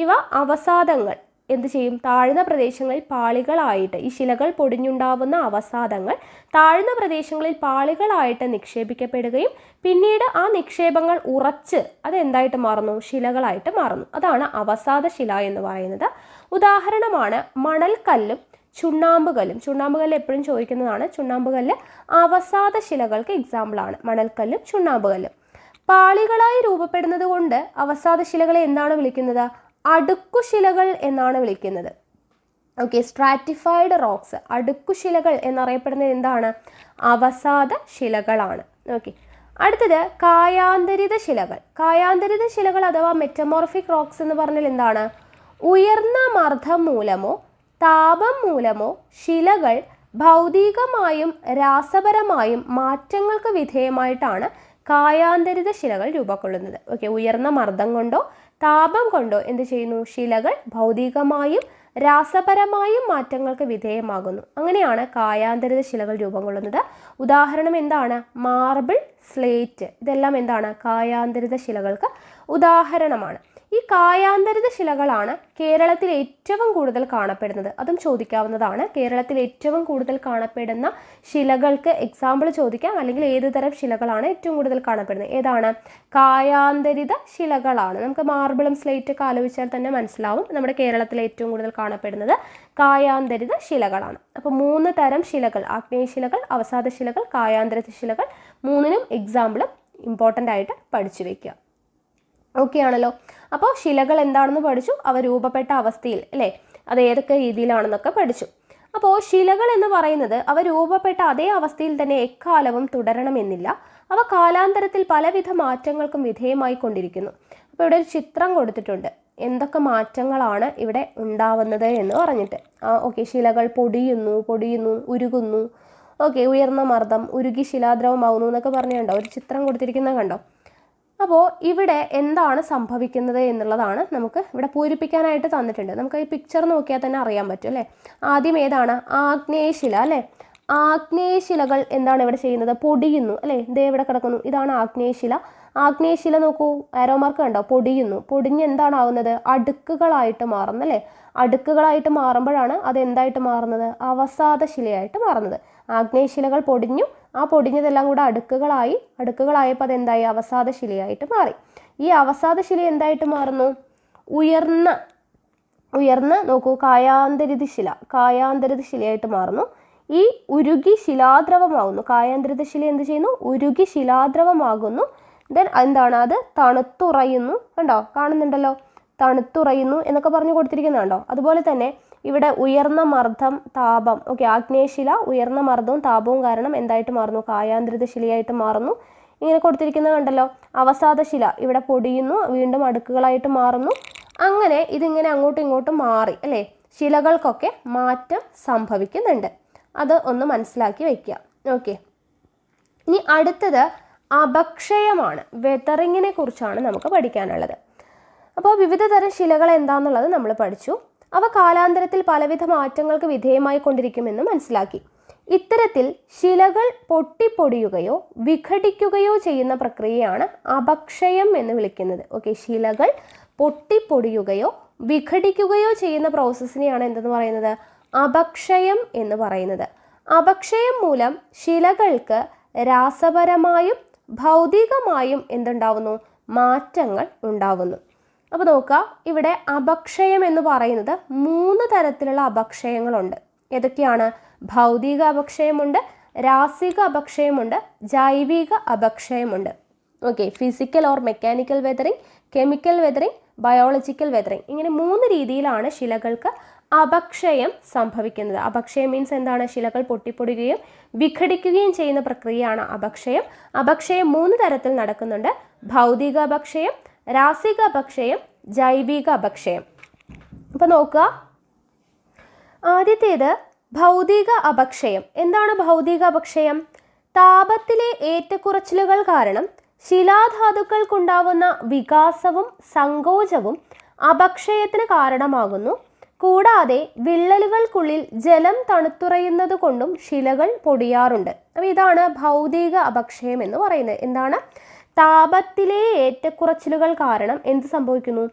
ഇവ അവസാദങ്ങൾ എന്ത് ചെയ്യും? താഴ്ന്ന പ്രദേശങ്ങളിൽ പാളികളായിട്ട്, ഈ ശിലകൾ പൊടിഞ്ഞുണ്ടാവുന്ന അവസാദങ്ങൾ താഴ്ന്ന പ്രദേശങ്ങളിൽ പാളികളായിട്ട് നിക്ഷേപിക്കപ്പെടുകയും പിന്നീട് ആ നിക്ഷേപങ്ങൾ ഉറച്ച് അതെന്തായിട്ട് മാറുന്നു? ശിലകളായിട്ട് മാറുന്നു. അതാണ് അവസാദ ശില എന്ന് പറയുന്നത്. ഉദാഹരണമാണ് മണൽക്കല്ലും ചുണ്ണാമ്പുകല്ലും. ചുണ്ണാമ്പുകല്ല് എപ്പോഴും ചോദിക്കുന്നതാണ്. ചുണ്ണാമ്പുകല്ല് അവസാദ ശിലകൾക്ക് എക്സാമ്പിളാണ്, മണൽക്കല്ലും ചുണ്ണാമ്പുകല്ലും. പാളികളായി രൂപപ്പെടുന്നത് കൊണ്ട് അവസാദ ശിലകളെ എന്താണ് വിളിക്കുന്നത്? അടുക്കുശിലകൾ എന്നാണ് വിളിക്കുന്നത്. ഓക്കെ, സ്ട്രാറ്റിഫൈഡ് റോക്സ്, അടുക്കുശിലകൾ എന്നറിയപ്പെടുന്നത് എന്താണ്? അവസാദ ശിലകളാണ്. ഓക്കെ, അടുത്തത് കായാന്തരിത ശിലകൾ. കായാന്തരിത ശിലകൾ അഥവാ മെറ്റമോർഫിക് റോക്സ് എന്ന് പറഞ്ഞാൽ എന്താണ്? ഉയർന്ന മർദ്ദം മൂലമോ താപം മൂലമോ ശിലകൾ ഭൗതികമായും രാസപരമായും മാറ്റങ്ങൾക്ക് വിധേയമായിട്ടാണ് കായാന്തരിത ശിലകൾ രൂപക്കൊള്ളുന്നത്. ഓക്കെ, ഉയർന്ന മർദ്ദം കൊണ്ടോ താപം കൊണ്ടോ എന്ത് ചെയ്യുന്നു? ശിലകൾ ഭൗതികമായും രാസപരമായും മാറ്റങ്ങൾക്ക് വിധേയമാകുന്നു. അങ്ങനെയാണ് കായാന്തരിത ശിലകൾ രൂപം കൊള്ളുന്നത്. ഉദാഹരണം എന്താണ്? Marble, slate. ഇതെല്ലാം എന്താണ്? കായാന്തരിത ശിലകൾക്ക് ഉദാഹരണമാണ്. ഈ കായാന്തരിത ശിലകളാണ് കേരളത്തിൽ ഏറ്റവും കൂടുതൽ കാണപ്പെടുന്നത്. അതും ചോദിക്കാവുന്നതാണ്. കേരളത്തിൽ ഏറ്റവും കൂടുതൽ കാണപ്പെടുന്ന ശിലകൾക്ക് എക്സാമ്പിൾ ചോദിക്കാം, അല്ലെങ്കിൽ ഏത് തരം ശിലകളാണ് ഏറ്റവും കൂടുതൽ കാണപ്പെടുന്നത്? ഏതാണ്? കായാന്തരിത ശിലകളാണ്. നമുക്ക് മാർബിളും സ്ലേറ്റ് ഒക്കെ ആലോചിച്ചാൽ തന്നെ മനസ്സിലാവും നമ്മുടെ കേരളത്തിൽ ഏറ്റവും കൂടുതൽ കാണപ്പെടുന്നത് കായാന്തരിത ശിലകളാണ്. അപ്പോൾ 3 തരം ശിലകൾ, ആഗ്നേയ ശിലകൾ, അവസാദ ശിലകൾ, കായാന്തരിത ശിലകൾ, 3നും എക്സാമ്പിളും ഇമ്പോർട്ടൻ്റ് ആയിട്ട് പഠിച്ചു വയ്ക്കുക. ഓക്കെ ആണല്ലോ. അപ്പോൾ ശിലകൾ എന്താണെന്ന് പഠിച്ചു, അവ രൂപപ്പെട്ട അവസ്ഥയിൽ അല്ലേ, അത് ഏതൊക്കെ രീതിയിലാണെന്നൊക്കെ പഠിച്ചു. അപ്പോൾ ശിലകൾ എന്ന് പറയുന്നത് അവ രൂപപ്പെട്ട അതേ അവസ്ഥയിൽ തന്നെ എക്കാലവും തുടരണമെന്നില്ല. അവ കാലാന്തരത്തിൽ പലവിധ മാറ്റങ്ങൾക്കും വിധേയമായി കൊണ്ടിരിക്കുന്നു. അപ്പോൾ ഇവിടെ ഒരു ചിത്രം കൊടുത്തിട്ടുണ്ട്, എന്തൊക്കെ മാറ്റങ്ങളാണ് ഇവിടെ ഉണ്ടാവുന്നത് എന്ന് പറഞ്ഞിട്ട്. ഓക്കെ, ശിലകൾ പൊടിയുന്നു, ഉരുകുന്നു. ഓക്കെ, ഉയർന്ന മർദ്ദം, ഉരുകി ശിലാദ്രവമാവുന്നു എന്നൊക്കെ പറഞ്ഞുണ്ടോ, ഒരു ചിത്രം കൊടുത്തിരിക്കുന്നത് കണ്ടോ. അപ്പോൾ ഇവിടെ എന്താണ് സംഭവിക്കുന്നത് എന്നുള്ളതാണ് നമുക്ക് ഇവിടെ പൂരിപ്പിക്കാനായിട്ട് തന്നിട്ടുണ്ട്. നമുക്ക് ഈ പിക്ചർ നോക്കിയാൽ തന്നെ അറിയാൻ പറ്റും അല്ലേ. ആദ്യം ഏതാണ്? ആഗ്നേയശില അല്ലേ. ആഗ്നേയശിലകൾ എന്താണ് ഇവിടെ ചെയ്യുന്നത്? പൊടിയുന്നു അല്ലേ. ഇതേ ഇവിടെ കിടക്കുന്നു, ഇതാണ് ആഗ്നേയശില. ആഗ്നേയശില നോക്കൂ, ആരോ മാർക്ക് കണ്ടോ, പൊടിയുന്നു. പൊടിഞ്ഞ് എന്താണ് ആവുന്നത്? അടുക്കുകളായിട്ട് മാറുന്നു അല്ലേ? അടുക്കുകളായിട്ട് മാറുമ്പോഴാണ് അത് എന്തായിട്ട് മാറുന്നത്? അവസാദശിലയായിട്ട് മാറുന്നത്. ആഗ്നേയശിലകൾ പൊടിഞ്ഞു, ആ പൊടിഞ്ഞതെല്ലാം കൂടെ അടുക്കുകളായപ്പോൾ അതെന്തായി? അവസാദശിലയായിട്ട് മാറി. ഈ അവസാദശില എന്തായിട്ട് മാറുന്നു? ഉയർന്ന നോക്കൂ, കായാന്തരിത ശിലയായിട്ട് മാറുന്നു. ഈ ഉരുകി ശിലാദ്രവമാകുന്നു. കായാന്തരിത ശില എന്ത് ചെയ്യുന്നു? ഉരുകി ശിലാദ്രവമാകുന്നു. ദെൻ എന്താണ്? അത് തണുത്തുറയുന്നു. കണ്ടോ, കാണുന്നുണ്ടല്ലോ, തണുത്തുറയുന്നു എന്നൊക്കെ പറഞ്ഞു കൊടുത്തിരിക്കുന്നുണ്ടോ? അതുപോലെ തന്നെ ഇവിടെ ഉയർന്ന മർദ്ദം, താപം, ഓക്കെ, ആഗ്നേയശില ഉയർന്ന മർദ്ദവും താപവും കാരണം എന്തായിട്ട് മാറുന്നു? കായാന്തരിത ശിലയായിട്ട് മാറുന്നു. ഇങ്ങനെ കൊടുത്തിരിക്കുന്നത് കണ്ടല്ലോ. അവസാദശില ഇവിടെ പൊടിയുന്നു, വീണ്ടും അടുക്കുകളായിട്ട് മാറുന്നു. അങ്ങനെ ഇതിങ്ങനെ അങ്ങോട്ടും ഇങ്ങോട്ടും മാറി അല്ലേ? ശിലകൾക്കൊക്കെ മാറ്റം സംഭവിക്കുന്നുണ്ട്. അത് ഒന്ന് മനസ്സിലാക്കി വയ്ക്കുക. ഓക്കെ, ഇനി അടുത്തത് അപക്ഷയമാണ്. വെതറിങ്ങിനെ കുറിച്ചാണ് നമുക്ക് പഠിക്കാനുള്ളത്. അപ്പോൾ വിവിധ തരം ശിലകൾ എന്താണെന്നുള്ളത് നമ്മൾ പഠിച്ചു. അവ കാലാന്തരത്തിൽ പലവിധ മാറ്റങ്ങൾക്ക് വിധേയമായി കൊണ്ടിരിക്കുമെന്ന് മനസ്സിലാക്കി. ഇത്തരത്തിൽ ശിലകൾ പൊട്ടിപ്പൊടിയുകയോ വിഘടിക്കുകയോ ചെയ്യുന്ന പ്രക്രിയയാണ് അപക്ഷയം എന്ന് വിളിക്കുന്നത്. ഓക്കെ, ശിലകൾ പൊട്ടിപ്പൊടിയുകയോ വിഘടിക്കുകയോ ചെയ്യുന്ന പ്രോസസ്സിനെയാണ് എന്തെന്ന് പറയുന്നത്? അപക്ഷയം എന്ന് പറയുന്നത്. അപക്ഷയം മൂലം ശിലകൾക്ക് രാസപരമായും ഭൗതികമായും എന്തുണ്ടാവുന്നു? മാറ്റങ്ങൾ ഉണ്ടാവുന്നു. അപ്പോൾ നോക്കുക, ഇവിടെ അപക്ഷയം എന്ന് പറയുന്നത് 3 തരത്തിലുള്ള അപക്ഷയങ്ങളുണ്ട്. ഏതൊക്കെയാണ്? ഭൗതിക അപക്ഷയമുണ്ട്, രാസിക അപക്ഷയമുണ്ട്, ജൈവിക അപക്ഷയമുണ്ട്. Okay, physical or mechanical weathering, chemical weathering, biological weathering, ഇങ്ങനെ 3 രീതിയിലാണ് ശിലകൾക്ക് അപക്ഷയം സംഭവിക്കുന്നത്. അപക്ഷയം മീൻസ് എന്താണ്? ശിലകൾ പൊട്ടിപ്പൊടുകയും വിഘടിക്കുകയും ചെയ്യുന്ന പ്രക്രിയയാണ് അപക്ഷയം. അപക്ഷയം 3 തരത്തിൽ നടക്കുന്നുണ്ട്: ഭൗതിക അപക്ഷയം, രാസിക അപക്ഷയം, ജൈവിക അപക്ഷയം. അപ്പോൾ നോക്കുക, ആദ്യത്തേത് ഭൗതിക അപക്ഷയം. എന്താണ് ഭൗതിക അപക്ഷയം? താപത്തിലെ ഏറ്റക്കുറച്ചിലുകൾ കാരണം ശിലാധാതുക്കൾക്കുണ്ടാവുന്ന വികാസവും സങ്കോചവും അപക്ഷയത്തിന് കാരണമാകുന്നു. കൂടാതെ വിള്ളലുകൾക്കുള്ളിൽ ജലം തണുത്തുറയുന്നത് കൊണ്ടും ശിലകൾ പൊടിയാറുണ്ട്. അപ്പോൾ ഇതാണ് ഭൗതിക അപക്ഷയം എന്ന് പറയുന്നത്. എന്താണ്? താപത്തിലെ ഏറ്റക്കുറച്ചിലുകൾ കാരണം എന്ത് സംഭവിക്കുന്നു?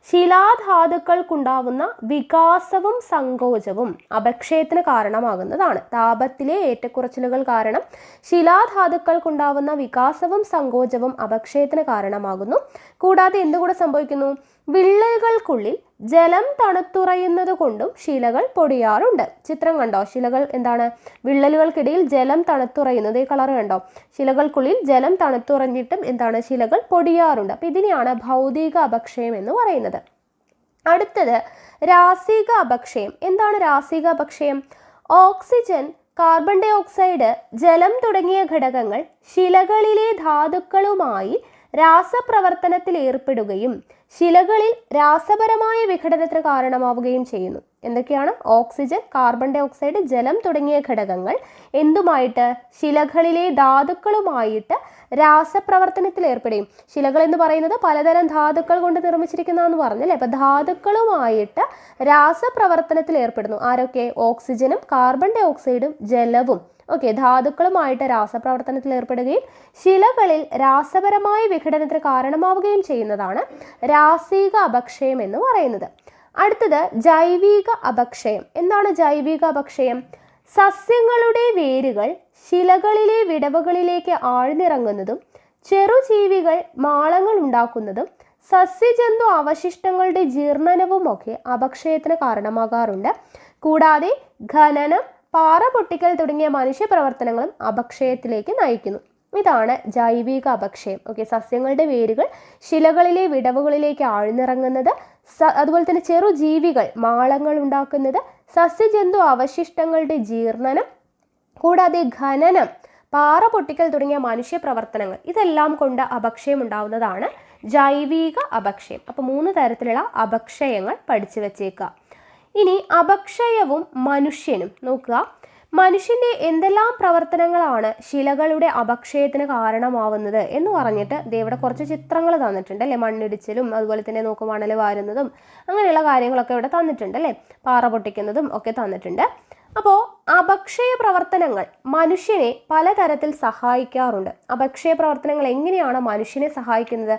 ശിലാധാതുക്കൾക്കുണ്ടാവുന്ന വികാസവും സങ്കോചവും അപക്ഷയത്തിന് കാരണമാകുന്നതാണ്. താപത്തിലെ ഏറ്റക്കുറച്ചിലുകൾ കാരണം ശിലാധാതുക്കൾക്കുണ്ടാവുന്ന വികാസവും സങ്കോചവും അപക്ഷയത്തിന് കാരണമാകുന്നു. കൂടാതെ എന്തുകൂടെ സംഭവിക്കുന്നു? വിള്ളലുകൾക്കുള്ളിൽ ജലം തണുത്തുറയുന്നത് കൊണ്ടും ശിലകൾ പൊടിയാറുണ്ട്. ചിത്രം കണ്ടോ? ശിലകൾ എന്താണ്? വിള്ളലുകൾക്കിടയിൽ ജലം തണുത്തുറയുന്നത്. ഈ കളർ കണ്ടോ? ശിലകൾക്കുള്ളിൽ ജലം തണുത്തുറഞ്ഞിട്ടും എന്താണ്? ശിലകൾ പൊടിയാറുണ്ട്. അപ്പം ഇതിനെയാണ് ഭൗതിക അപക്ഷയം എന്ന് പറയുന്നത്. അടുത്തത് രാസിക അപക്ഷയം. എന്താണ് രാസിക അപക്ഷയം? ഓക്സിജൻ, കാർബൺ ഡൈ ഓക്സൈഡ്, ജലം തുടങ്ങിയ ഘടകങ്ങൾ ശിലകളിലെ ധാതുക്കളുമായി രാസപ്രവർത്തനത്തിൽ ഏർപ്പെടുകയും ശിലകളിൽ രാസപരമായ വിഘടനത്തിന് കാരണമാവുകയും ചെയ്യുന്നു. എന്തൊക്കെയാണ്? ഓക്സിജൻ, കാർബൺ ഡൈ ഓക്സൈഡ്, ജലം തുടങ്ങിയ ഘടകങ്ങൾ എന്തുമായിട്ട്? ശിലകളിലെ ധാതുക്കളുമായിട്ട് രാസപ്രവർത്തനത്തിൽ ഏർപ്പെടുകയും. ശിലകൾ എന്ന് പറയുന്നത് പലതരം ധാതുക്കൾ കൊണ്ട് നിർമ്മിച്ചിരിക്കുന്നതെന്ന് പറഞ്ഞല്ലേ? അപ്പം ധാതുക്കളുമായിട്ട് രാസപ്രവർത്തനത്തിൽ ഏർപ്പെടുന്നു. ആരൊക്കെ? ഓക്സിജനും കാർബൺ ഡൈ ഓക്സൈഡും ജലവും. ഓക്കെ, ധാതുക്കളുമായിട്ട് രാസപ്രവർത്തനത്തിൽ ഏർപ്പെടുകയും ശിലകളിൽ രാസപരമായ വിഘടനത്തിന് കാരണമാവുകയും ചെയ്യുന്നതാണ് രാസിക അപക്ഷയം എന്ന് പറയുന്നത്. അടുത്തത് ജൈവിക അപക്ഷയം. എന്താണ് ജൈവിക അപക്ഷയം? സസ്യങ്ങളുടെ വേരുകൾ ശിലകളിലെ വിടവുകളിലേക്ക് ആഴ്ന്നിറങ്ങുന്നതും ചെറുജീവികൾ മാളങ്ങൾ ഉണ്ടാക്കുന്നതും സസ്യജന്തു അവശിഷ്ടങ്ങളുടെ ജീർണനവുമൊക്കെ അപക്ഷയത്തിന് കാരണമാകാറുണ്ട്. കൂടാതെ ഖനനം, പാറ പൊട്ടിക്കൽ തുടങ്ങിയ മനുഷ്യപ്രവർത്തനങ്ങളും അപക്ഷയത്തിലേക്ക് നയിക്കുന്നു. ഇതാണ് ജൈവിക അപക്ഷയം. ഓക്കെ, സസ്യങ്ങളുടെ വേരുകൾ ശിലകളിലെ വിടവുകളിലേക്ക് ആഴ്ന്നിറങ്ങുന്നത്, അതുപോലെ തന്നെ ചെറുജീവികൾ മാളങ്ങൾ ഉണ്ടാക്കുന്നത്, സസ്യജന്തു അവശിഷ്ടങ്ങളുടെ ജീർണനം, കൂടാതെ ഖനനം, പാറ പൊട്ടിക്കൽ തുടങ്ങിയ മനുഷ്യപ്രവർത്തനങ്ങൾ, ഇതെല്ലാം കൊണ്ട് അപക്ഷയം ഉണ്ടാവുന്നതാണ് ജൈവിക അപക്ഷയം. അപ്പോൾ 3 തരത്തിലുള്ള അപക്ഷയങ്ങൾ പഠിച്ചു വെച്ചേക്കുക. ഇനി അപക്ഷയവും മനുഷ്യനും നോക്കുക. മനുഷ്യൻ്റെ എന്തെല്ലാം പ്രവർത്തനങ്ങളാണ് ശിലകളുടെ അപക്ഷയത്തിന് കാരണമാവുന്നത് എന്ന് പറഞ്ഞിട്ട് ഇവിടെ കുറച്ച് ചിത്രങ്ങൾ തന്നിട്ടുണ്ട് അല്ലേ? മണ്ണിടിച്ചിലും അതുപോലെ തന്നെ നോക്കും മണൽ വാരുന്നതും അങ്ങനെയുള്ള കാര്യങ്ങളൊക്കെ ഇവിടെ തന്നിട്ടുണ്ട് അല്ലേ? പാറ പൊട്ടിക്കുന്നതും ഒക്കെ തന്നിട്ടുണ്ട്. അപ്പോൾ അപക്ഷയ പ്രവർത്തനങ്ങൾ മനുഷ്യനെ പലതരത്തിൽ സഹായിക്കാറുണ്ട്. അപക്ഷയ പ്രവർത്തനങ്ങൾ എങ്ങനെയാണ് മനുഷ്യനെ സഹായിക്കുന്നത്?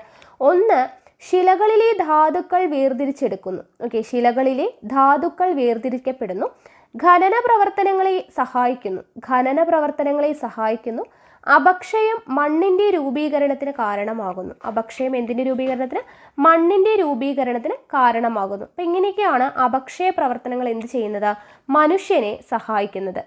ഒന്ന്, ശിലകളിലെ ധാതുക്കൾ വേർതിരിച്ചെടുക്കുന്നു. ഓക്കെ, ശിലകളിലെ ധാതുക്കൾ വേർതിരിക്കപ്പെടുന്നു. ഖനന പ്രവർത്തനങ്ങളെ സഹായിക്കുന്നു. അപക്ഷയം മണ്ണിന്റെ രൂപീകരണത്തിന് കാരണമാകുന്നു. അപക്ഷയം എന്തിന്റെ രൂപീകരണത്തിന്? മണ്ണിന്റെ രൂപീകരണത്തിന് കാരണമാകുന്നു. അപ്പം ഇങ്ങനെയൊക്കെയാണ് അപക്ഷയ പ്രവർത്തനങ്ങൾ എന്ത് ചെയ്യുന്നത്? മനുഷ്യനെ സഹായിക്കുന്നത്.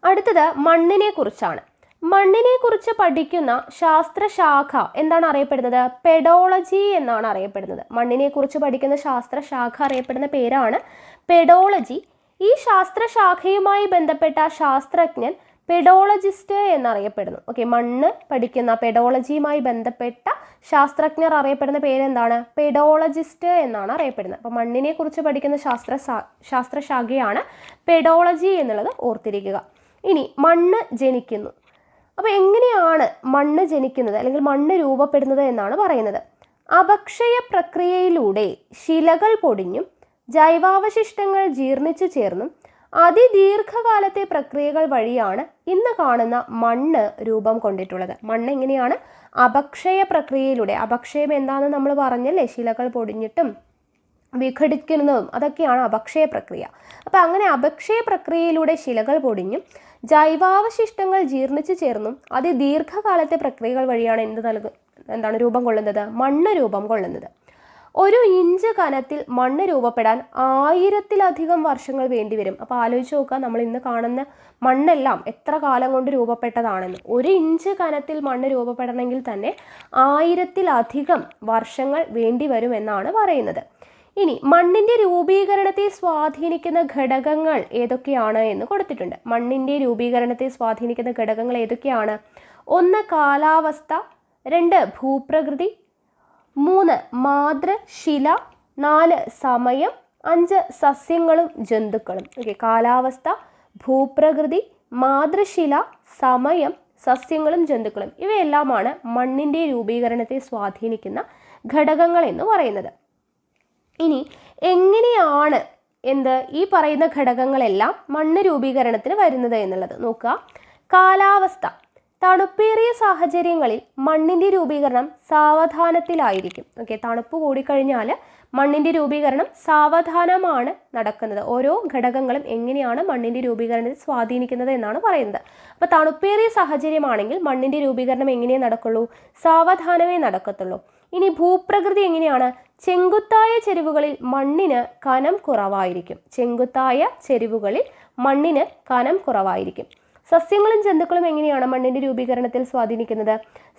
അടുത്തത് മണ്ണിനെ കുറിച്ചാണ്. മണ്ണിനെ കുറിച്ച് പഠിക്കുന്ന ശാസ്ത്രശാഖ എന്താണ് അറിയപ്പെടുന്നത്? പെഡോളജി എന്നാണ് അറിയപ്പെടുന്നത്. മണ്ണിനെ കുറിച്ച് പഠിക്കുന്ന ശാസ്ത്രശാഖ അറിയപ്പെടുന്ന പേരാണ് പെഡോളജി. ഈ ശാസ്ത്രശാഖയുമായി ബന്ധപ്പെട്ട ശാസ്ത്രജ്ഞൻ പെഡോളജിസ്റ്റ് എന്നറിയപ്പെടുന്നു. ഓക്കെ, മണ്ണ് പഠിക്കുന്ന പെഡോളജിയുമായി ബന്ധപ്പെട്ട ശാസ്ത്രജ്ഞർ അറിയപ്പെടുന്ന പേരെന്താണ്? പെഡോളജിസ്റ്റ് എന്നാണ് അറിയപ്പെടുന്നത്. അപ്പോൾ മണ്ണിനെ കുറിച്ച് പഠിക്കുന്ന ശാസ്ത്രശാഖയാണ് പെഡോളജി എന്നുള്ളത് ഓർത്തിരിക്കുക. ഇനി മണ്ണ് ജനിക്കുന്നു. അപ്പോൾ എങ്ങനെയാണ് മണ്ണ് ജനിക്കുന്നത് അല്ലെങ്കിൽ മണ്ണ് രൂപപ്പെടുന്നത് എന്നാണ് പറയുന്നത്. അപക്ഷയ പ്രക്രിയയിലൂടെ ശിലകൾ പൊടിഞ്ഞും ജൈവാവശിഷ്ടങ്ങൾ ജീർണിച്ചു ചേർന്നും അതിദീർഘകാലത്തെ പ്രക്രിയകൾ വഴിയാണ് ഇന്ന് കാണുന്ന മണ്ണ് രൂപം കൊണ്ടിട്ടുള്ളത്. മണ്ണ് എങ്ങനെയാണ്? അപക്ഷയ പ്രക്രിയയിലൂടെ. അപക്ഷയം എന്താണെന്ന് നമ്മൾ പറഞ്ഞല്ലേ, ശിലകൾ പൊടിഞ്ഞിട്ടും വിഘടിക്കുന്നതും അതൊക്കെയാണ് അപക്ഷയ പ്രക്രിയ. അപ്പം അങ്ങനെ അപക്ഷയ പ്രക്രിയയിലൂടെ ശിലകൾ പൊടിഞ്ഞും ജൈവാവശിഷ്ടങ്ങൾ ജീർണിച്ചു ചേർന്നും അതിദീർഘകാലത്തെ പ്രക്രിയകൾ വഴിയാണ് എന്താണ് രൂപം കൊള്ളുന്നത്? മണ്ണ് രൂപം കൊള്ളുന്നത്. ഒരു ഇഞ്ച് കനത്തിൽ മണ്ണ് രൂപപ്പെടാൻ 1000-ലധികം വർഷങ്ങൾ വേണ്ടിവരും. അപ്പോൾ ആലോചിച്ച് നോക്കുക, നമ്മൾ ഇന്ന് കാണുന്ന മണ്ണെല്ലാം എത്ര കാലം കൊണ്ട് രൂപപ്പെട്ടതാണെന്ന്. 1 ഇഞ്ച് കനത്തിൽ മണ്ണ് രൂപപ്പെടണമെങ്കിൽ തന്നെ 1000-ലധികം വർഷങ്ങൾ വേണ്ടിവരും എന്നാണ് പറയുന്നത്. ഇനി മണ്ണിൻ്റെ രൂപീകരണത്തെ സ്വാധീനിക്കുന്ന ഘടകങ്ങൾ ഏതൊക്കെയാണ് എന്ന് കൊടുത്തിട്ടുണ്ട്. മണ്ണിൻ്റെ രൂപീകരണത്തെ സ്വാധീനിക്കുന്ന ഘടകങ്ങൾ ഏതൊക്കെയാണ്? 1 കാലാവസ്ഥ, 2 ഭൂപ്രകൃതി, 3 മാതൃശില, 4 സമയം, 5 സസ്യങ്ങളും ജന്തുക്കളും. ഓക്കെ, കാലാവസ്ഥ, ഭൂപ്രകൃതി, മാതൃശില, സമയം, സസ്യങ്ങളും ജന്തുക്കളും ഇവയെല്ലാമാണ് മണ്ണിൻ്റെ രൂപീകരണത്തെ സ്വാധീനിക്കുന്ന ഘടകങ്ങൾ എന്ന് പറയുന്നത്. ഇനി എങ്ങനെയാണ് ഈ പറയുന്ന ഘടകങ്ങളെല്ലാം മണ്ണ് രൂപീകരണത്തിന് വരുന്നത് എന്നുള്ളത് നോക്കുക. കാലാവസ്ഥ. തണുപ്പേറിയ സാഹചര്യങ്ങളിൽ മണ്ണിൻ്റെ രൂപീകരണം സാവധാനത്തിലായിരിക്കും. ഓക്കെ, തണുപ്പ് കൂടിക്കഴിഞ്ഞാൽ മണ്ണിൻ്റെ രൂപീകരണം സാവധാനമാണ് നടക്കുന്നത്. ഓരോ ഘടകങ്ങളും എങ്ങനെയാണ് മണ്ണിൻ്റെ രൂപീകരണത്തെ സ്വാധീനിക്കുന്നത് എന്നാണ് പറയുന്നത്. അപ്പോൾ തണുപ്പേറിയ സാഹചര്യമാണെങ്കിൽ മണ്ണിൻ്റെ രൂപീകരണം എങ്ങനെയേ നടക്കുള്ളൂ? സാവധാനമേ നടക്കത്തുള്ളൂ. ഇനി ഭൂപ്രകൃതി എങ്ങനെയാണ്? ചെങ്കുത്തായ ചെരിവുകളിൽ മണ്ണിന് കനം കുറവായിരിക്കും. സസ്യങ്ങളും ജന്തുക്കളും എങ്ങനെയാണ് മണ്ണിൻ്റെ രൂപീകരണത്തിൽ സ്വാധീനിക്കുന്നത്?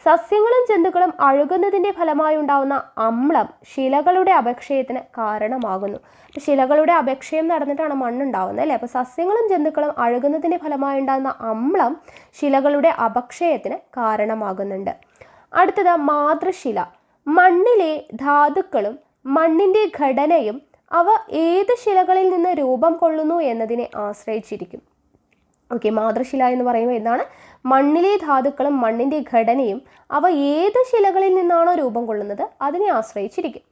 സസ്യങ്ങളും ജന്തുക്കളും അഴുകുന്നതിൻ്റെ ഫലമായി ഉണ്ടാകുന്ന അമ്ലം ശിലകളുടെ അപക്ഷയത്തിന് കാരണമാകുന്നു. അപ്പോൾ ശിലകളുടെ അപക്ഷയം നടന്നിട്ടാണ് മണ്ണുണ്ടാകുന്നത് അല്ലേ? അപ്പോൾ സസ്യങ്ങളും ജന്തുക്കളും അഴുകുന്നതിൻ്റെ ഫലമായി ഉണ്ടാകുന്ന അമ്ലം ശിലകളുടെ അപക്ഷയത്തിന് കാരണമാകുന്നുണ്ട്. അടുത്തത് മാതൃശില. മണ്ണിലെ ധാതുക്കളും മണ്ണിൻ്റെ ഘടനയും അവ ഏത് ശിലകളിൽ നിന്ന് രൂപം കൊള്ളുന്നു എന്നതിനെ ആശ്രയിച്ചിരിക്കും. ഓക്കെ, മാതൃശില എന്ന് പറയുമ്പോൾ എന്താണ്? മണ്ണിലെ ധാതുക്കളും മണ്ണിൻ്റെ ഘടനയും അവ ഏത് ശിലകളിൽ നിന്നാണോ രൂപം കൊള്ളുന്നത് അതിനെ ആശ്രയിച്ചിരിക്കും.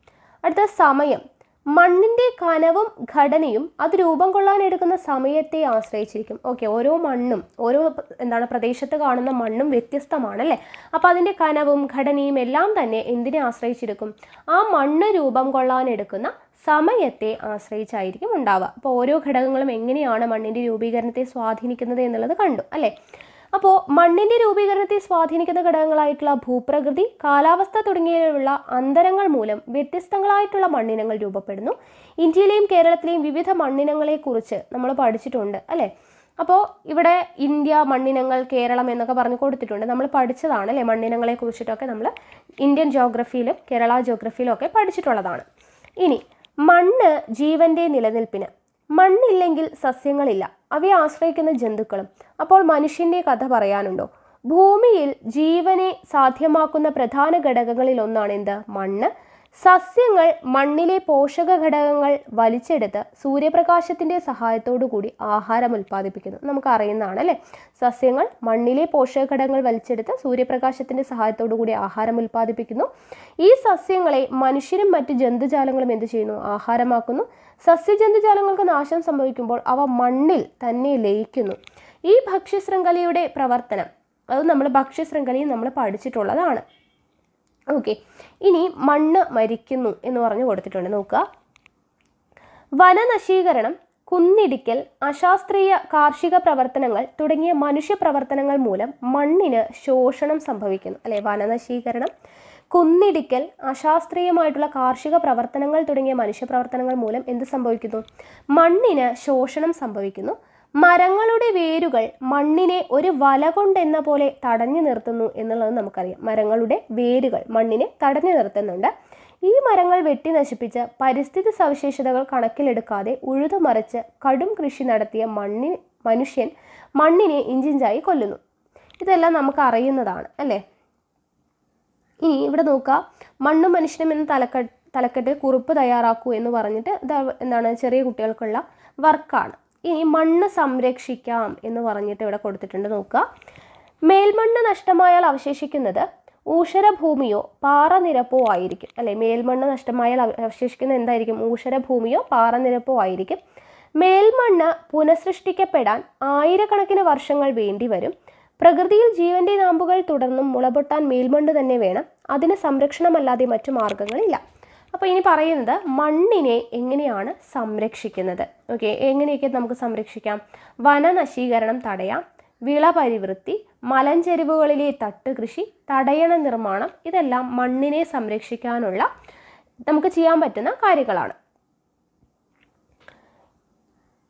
അടുത്ത സമയം. മണ്ണിൻ്റെ കനവും ഘടനയും അത് രൂപം കൊള്ളാനെടുക്കുന്ന സമയത്തെ ആശ്രയിച്ചിരിക്കും. ഓക്കെ, ഓരോ മണ്ണും പ്രദേശത്ത് കാണുന്ന മണ്ണും വ്യത്യസ്തമാണല്ലേ? അപ്പോൾ അതിൻ്റെ കനവും ഘടനയും എല്ലാം തന്നെ എന്തിനെ ആശ്രയിച്ചിരിക്കും? ആ മണ്ണ് രൂപം കൊള്ളാനെടുക്കുന്ന സമയത്തെ ആശ്രയിച്ചായിരിക്കും ഉണ്ടാവുക. അപ്പോൾ ഓരോ ഘടകങ്ങളും എങ്ങനെയാണ് മണ്ണിൻ്റെ രൂപീകരണത്തെ സ്വാധീനിക്കുന്നത് എന്നുള്ളത് കണ്ടു അല്ലേ? അപ്പോൾ മണ്ണിൻ്റെ രൂപീകരണത്തെ സ്വാധീനിക്കുന്ന ഘടകങ്ങളായിട്ടുള്ള ഭൂപ്രകൃതി, കാലാവസ്ഥ തുടങ്ങിയവയുള്ള അന്തരങ്ങൾ മൂലം വ്യത്യസ്തങ്ങളായിട്ടുള്ള മണ്ണിനങ്ങൾ രൂപപ്പെടുന്നു. ഇന്ത്യയിലെയും കേരളത്തിലെയും വിവിധ മണ്ണിനങ്ങളെക്കുറിച്ച് നമ്മൾ പഠിച്ചിട്ടുണ്ട് അല്ലേ? അപ്പോൾ ഇവിടെ ഇന്ത്യ, മണ്ണിനങ്ങൾ, കേരളം എന്നൊക്കെ പറഞ്ഞ് കൊടുത്തിട്ടുണ്ട്. നമ്മൾ പഠിച്ചതാണ് അല്ലേ? മണ്ണിനങ്ങളെ കുറിച്ചിട്ടൊക്കെ നമ്മൾ ഇന്ത്യൻ ജോഗ്രഫിയിലും കേരള ജോഗ്രഫിയിലും ഒക്കെ പഠിച്ചിട്ടുള്ളതാണ്. ഇനി മണ്ണ് ജീവൻ്റെ നിലനിൽപ്പിന്. മണ്ണില്ലെങ്കിൽ സസ്യങ്ങളില്ല, അവയെ ആശ്രയിക്കുന്ന ജന്തുക്കളും. അപ്പോൾ മനുഷ്യൻ്റെ കഥ പറയാനുണ്ടോ? ഭൂമിയിൽ ജീവനെ സാധ്യമാക്കുന്ന പ്രധാന ഘടകങ്ങളിൽ ഒന്നാണ് എന്ത്? മണ്ണ്. സസ്യങ്ങൾ മണ്ണിലെ പോഷക ഘടകങ്ങൾ വലിച്ചെടുത്ത് സൂര്യപ്രകാശത്തിൻ്റെ സഹായത്തോടു കൂടി ആഹാരം ഉൽപ്പാദിപ്പിക്കുന്നു. നമുക്കറിയുന്നതാണ് അല്ലേ? സസ്യങ്ങൾ മണ്ണിലെ പോഷക ഘടകങ്ങൾ വലിച്ചെടുത്ത് സൂര്യപ്രകാശത്തിൻ്റെ സഹായത്തോടു കൂടി ആഹാരം ഉൽപ്പാദിപ്പിക്കുന്നു. ഈ സസ്യങ്ങളെ മനുഷ്യരും മറ്റ് ജന്തുജാലങ്ങളും എന്ത് ചെയ്യുന്നു? ആഹാരമാക്കുന്നു. സസ്യജന്തുജാലങ്ങൾക്ക് നാശം സംഭവിക്കുമ്പോൾ അവ മണ്ണിൽ തന്നെ ലയിക്കുന്നു. ഈ ഭക്ഷ്യശൃംഖലയുടെ പ്രവർത്തനം അത് നമ്മൾ ഭക്ഷ്യശൃംഖലയും നമ്മൾ പഠിച്ചിട്ടുള്ളതാണ്. ഓക്കെ, ഇനി മണ്ണ് മരിക്കുന്നു എന്ന് പറഞ്ഞു കൊടുത്തിട്ടുണ്ട്. നോക്കുക, വനനശീകരണം, കുന്നിടിക്കൽ, അശാസ്ത്രീയ കാർഷിക പ്രവർത്തനങ്ങൾ തുടങ്ങിയ മനുഷ്യ പ്രവർത്തനങ്ങൾ മൂലം മണ്ണിന് ശോഷണം സംഭവിക്കുന്നു. അല്ലെ, വനനശീകരണം, കുന്നിടിക്കൽ, അശാസ്ത്രീയമായിട്ടുള്ള കാർഷിക പ്രവർത്തനങ്ങൾ തുടങ്ങിയ മനുഷ്യ പ്രവർത്തനങ്ങൾ മൂലം എന്ത് സംഭവിക്കുന്നു? മണ്ണിന് ശോഷണം സംഭവിക്കുന്നു. മരങ്ങളുടെ വേരുകൾ മണ്ണിനെ ഒരു വല കൊണ്ടെന്ന പോലെ തടഞ്ഞു നിർത്തുന്നു എന്നുള്ളത് നമുക്കറിയാം. മരങ്ങളുടെ വേരുകൾ മണ്ണിനെ തടഞ്ഞു നിർത്തുന്നുണ്ട്. ഈ മരങ്ങൾ വെട്ടി നശിപ്പിച്ച് പരിസ്ഥിതി സവിശേഷതകൾ കണക്കിലെടുക്കാതെ ഉഴുതുമറിച്ച് കടും കൃഷി നടത്തിയ മനുഷ്യൻ മണ്ണിനെ ഇഞ്ചിഞ്ചായി കൊല്ലുന്നു. ഇതെല്ലാം നമുക്ക് അറിയുന്നതാണ് അല്ലേ? ഇനി ഇവിടെ നോക്കുക, മണ്ണും മനുഷ്യനും എന്ന തലക്കെട്ടിൽ കുറിപ്പ് തയ്യാറാക്കൂ എന്ന് പറഞ്ഞിട്ട് എന്താണ് ചെറിയ കുട്ടികൾക്കുള്ള വർക്കാണ്. ഇനി മണ്ണ് സംരക്ഷിക്കാം എന്ന് പറഞ്ഞിട്ട് ഇവിടെ കൊടുത്തിട്ടുണ്ട്. നോക്കുക, മേൽമണ്ണ് നഷ്ടമായാൽ അവശേഷിക്കുന്നത് ഊഷരഭൂമിയോ പാറനിരപ്പോ ആയിരിക്കും. അല്ലെ, മേൽമണ്ണ് നഷ്ടമായാൽ അവശേഷിക്കുന്നത് എന്തായിരിക്കും? ഊഷരഭൂമിയോ പാറനിരപ്പോ ആയിരിക്കും. മേൽമണ്ണ് പുനഃസൃഷ്ടിക്കപ്പെടാൻ ആയിരക്കണക്കിന് വർഷങ്ങൾ വേണ്ടി വരും. പ്രകൃതിയിൽ ജീവന്റെ നാമ്പുകൾ തുടർന്നും മുളപൊട്ടാൻ മേൽമണ്ണ് തന്നെ വേണം. അതിന് സംരക്ഷണമല്ലാതെ മറ്റു മാർഗങ്ങളില്ല. അപ്പോൾ ഇനി പറയുന്നത് മണ്ണിനെ എങ്ങനെയാണ് സംരക്ഷിക്കുന്നത്. ഓക്കെ, എങ്ങനെയൊക്കെ നമുക്ക് സംരക്ഷിക്കാം? വനനശീകരണം തടയാം, വിള പരിവൃത്തി, മലഞ്ചെരിവുകളിലെ തട്ടുകൃഷി, തടയണ നിർമ്മാണം, ഇതെല്ലാം മണ്ണിനെ സംരക്ഷിക്കാനുള്ള നമുക്ക് ചെയ്യാൻ പറ്റുന്ന കാര്യങ്ങളാണ്.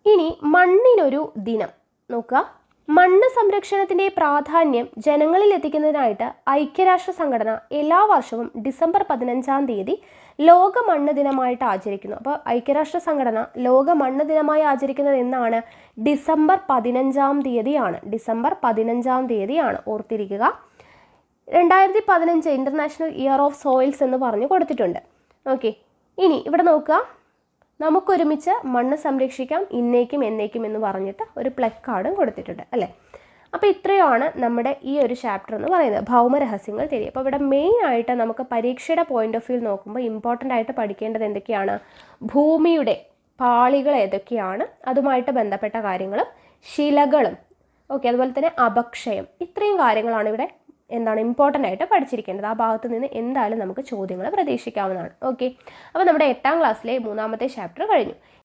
ഇനി മണ്ണിനൊരു ദിനം നോക്കുക. മണ്ണ് സംരക്ഷണത്തിൻ്റെ പ്രാധാന്യം ജനങ്ങളിൽ എത്തിക്കുന്നതിനായിട്ട് ഐക്യരാഷ്ട്ര സംഘടന എല്ലാ വർഷവും ഡിസംബർ 15-ാം തീയതി ലോക മണ്ണ് ദിനമായിട്ട് ആചരിക്കുന്നു. അപ്പോൾ ഐക്യരാഷ്ട്ര സംഘടന ലോക മണ്ണ് ദിനമായി ആചരിക്കുന്നത് എന്നാണ്? ഡിസംബർ 15-ാം തീയതിയാണ്. ഡിസംബർ 15-ാം തീയതിയാണ്, ഓർത്തിരിക്കുക. 2015 ഇൻ്റർനാഷണൽ ഇയർ ഓഫ് സോയിൽസ് എന്ന് പറഞ്ഞു കൊടുത്തിട്ടുണ്ട്. ഓക്കെ, ഇനി ഇവിടെ നോക്കുക, നമുക്കൊരുമിച്ച് മണ്ണ് സംരക്ഷിക്കാം ഇന്നേക്കും എന്നേക്കും എന്ന് പറഞ്ഞിട്ട് ഒരു പ്ലക്കാർഡും കൊടുത്തിട്ടുണ്ട് അല്ലേ? അപ്പോൾ ഇത്രയാണ് നമ്മുടെ ഈ ഒരു ചാപ്റ്റർ എന്ന് പറയുന്നത്, ഭൗമരഹസ്യങ്ങൾ തിരി. അപ്പോൾ ഇവിടെ മെയിനായിട്ട് നമുക്ക് പരീക്ഷയുടെ പോയിന്റ് ഓഫ് വ്യൂ നോക്കുമ്പോൾ ഇമ്പോർട്ടൻ്റ് ആയിട്ട് പഠിക്കേണ്ടത് എന്തൊക്കെയാണ്? ഭൂമിയുടെ പാളികൾ ഏതൊക്കെയാണ്, അതുമായിട്ട് ബന്ധപ്പെട്ട കാര്യങ്ങളും ശിലകളും, ഓക്കെ, അതുപോലെ തന്നെ അപക്ഷയം, ഇത്രയും കാര്യങ്ങളാണ് ഇവിടെ എന്താണ് ഇമ്പോർട്ടൻ്റ് ആയിട്ട് പഠിച്ചിരിക്കേണ്ടത്. ആ ഭാഗത്ത് നിന്ന് എന്തായാലും നമുക്ക് ചോദ്യങ്ങൾ പ്രതീക്ഷിക്കാവുന്നതാണ്. ഓക്കെ, അപ്പോൾ നമ്മുടെ 8-ാം ക്ലാസ്സിലെ 3-ാമത്തെ ചാപ്റ്റർ കഴിഞ്ഞു.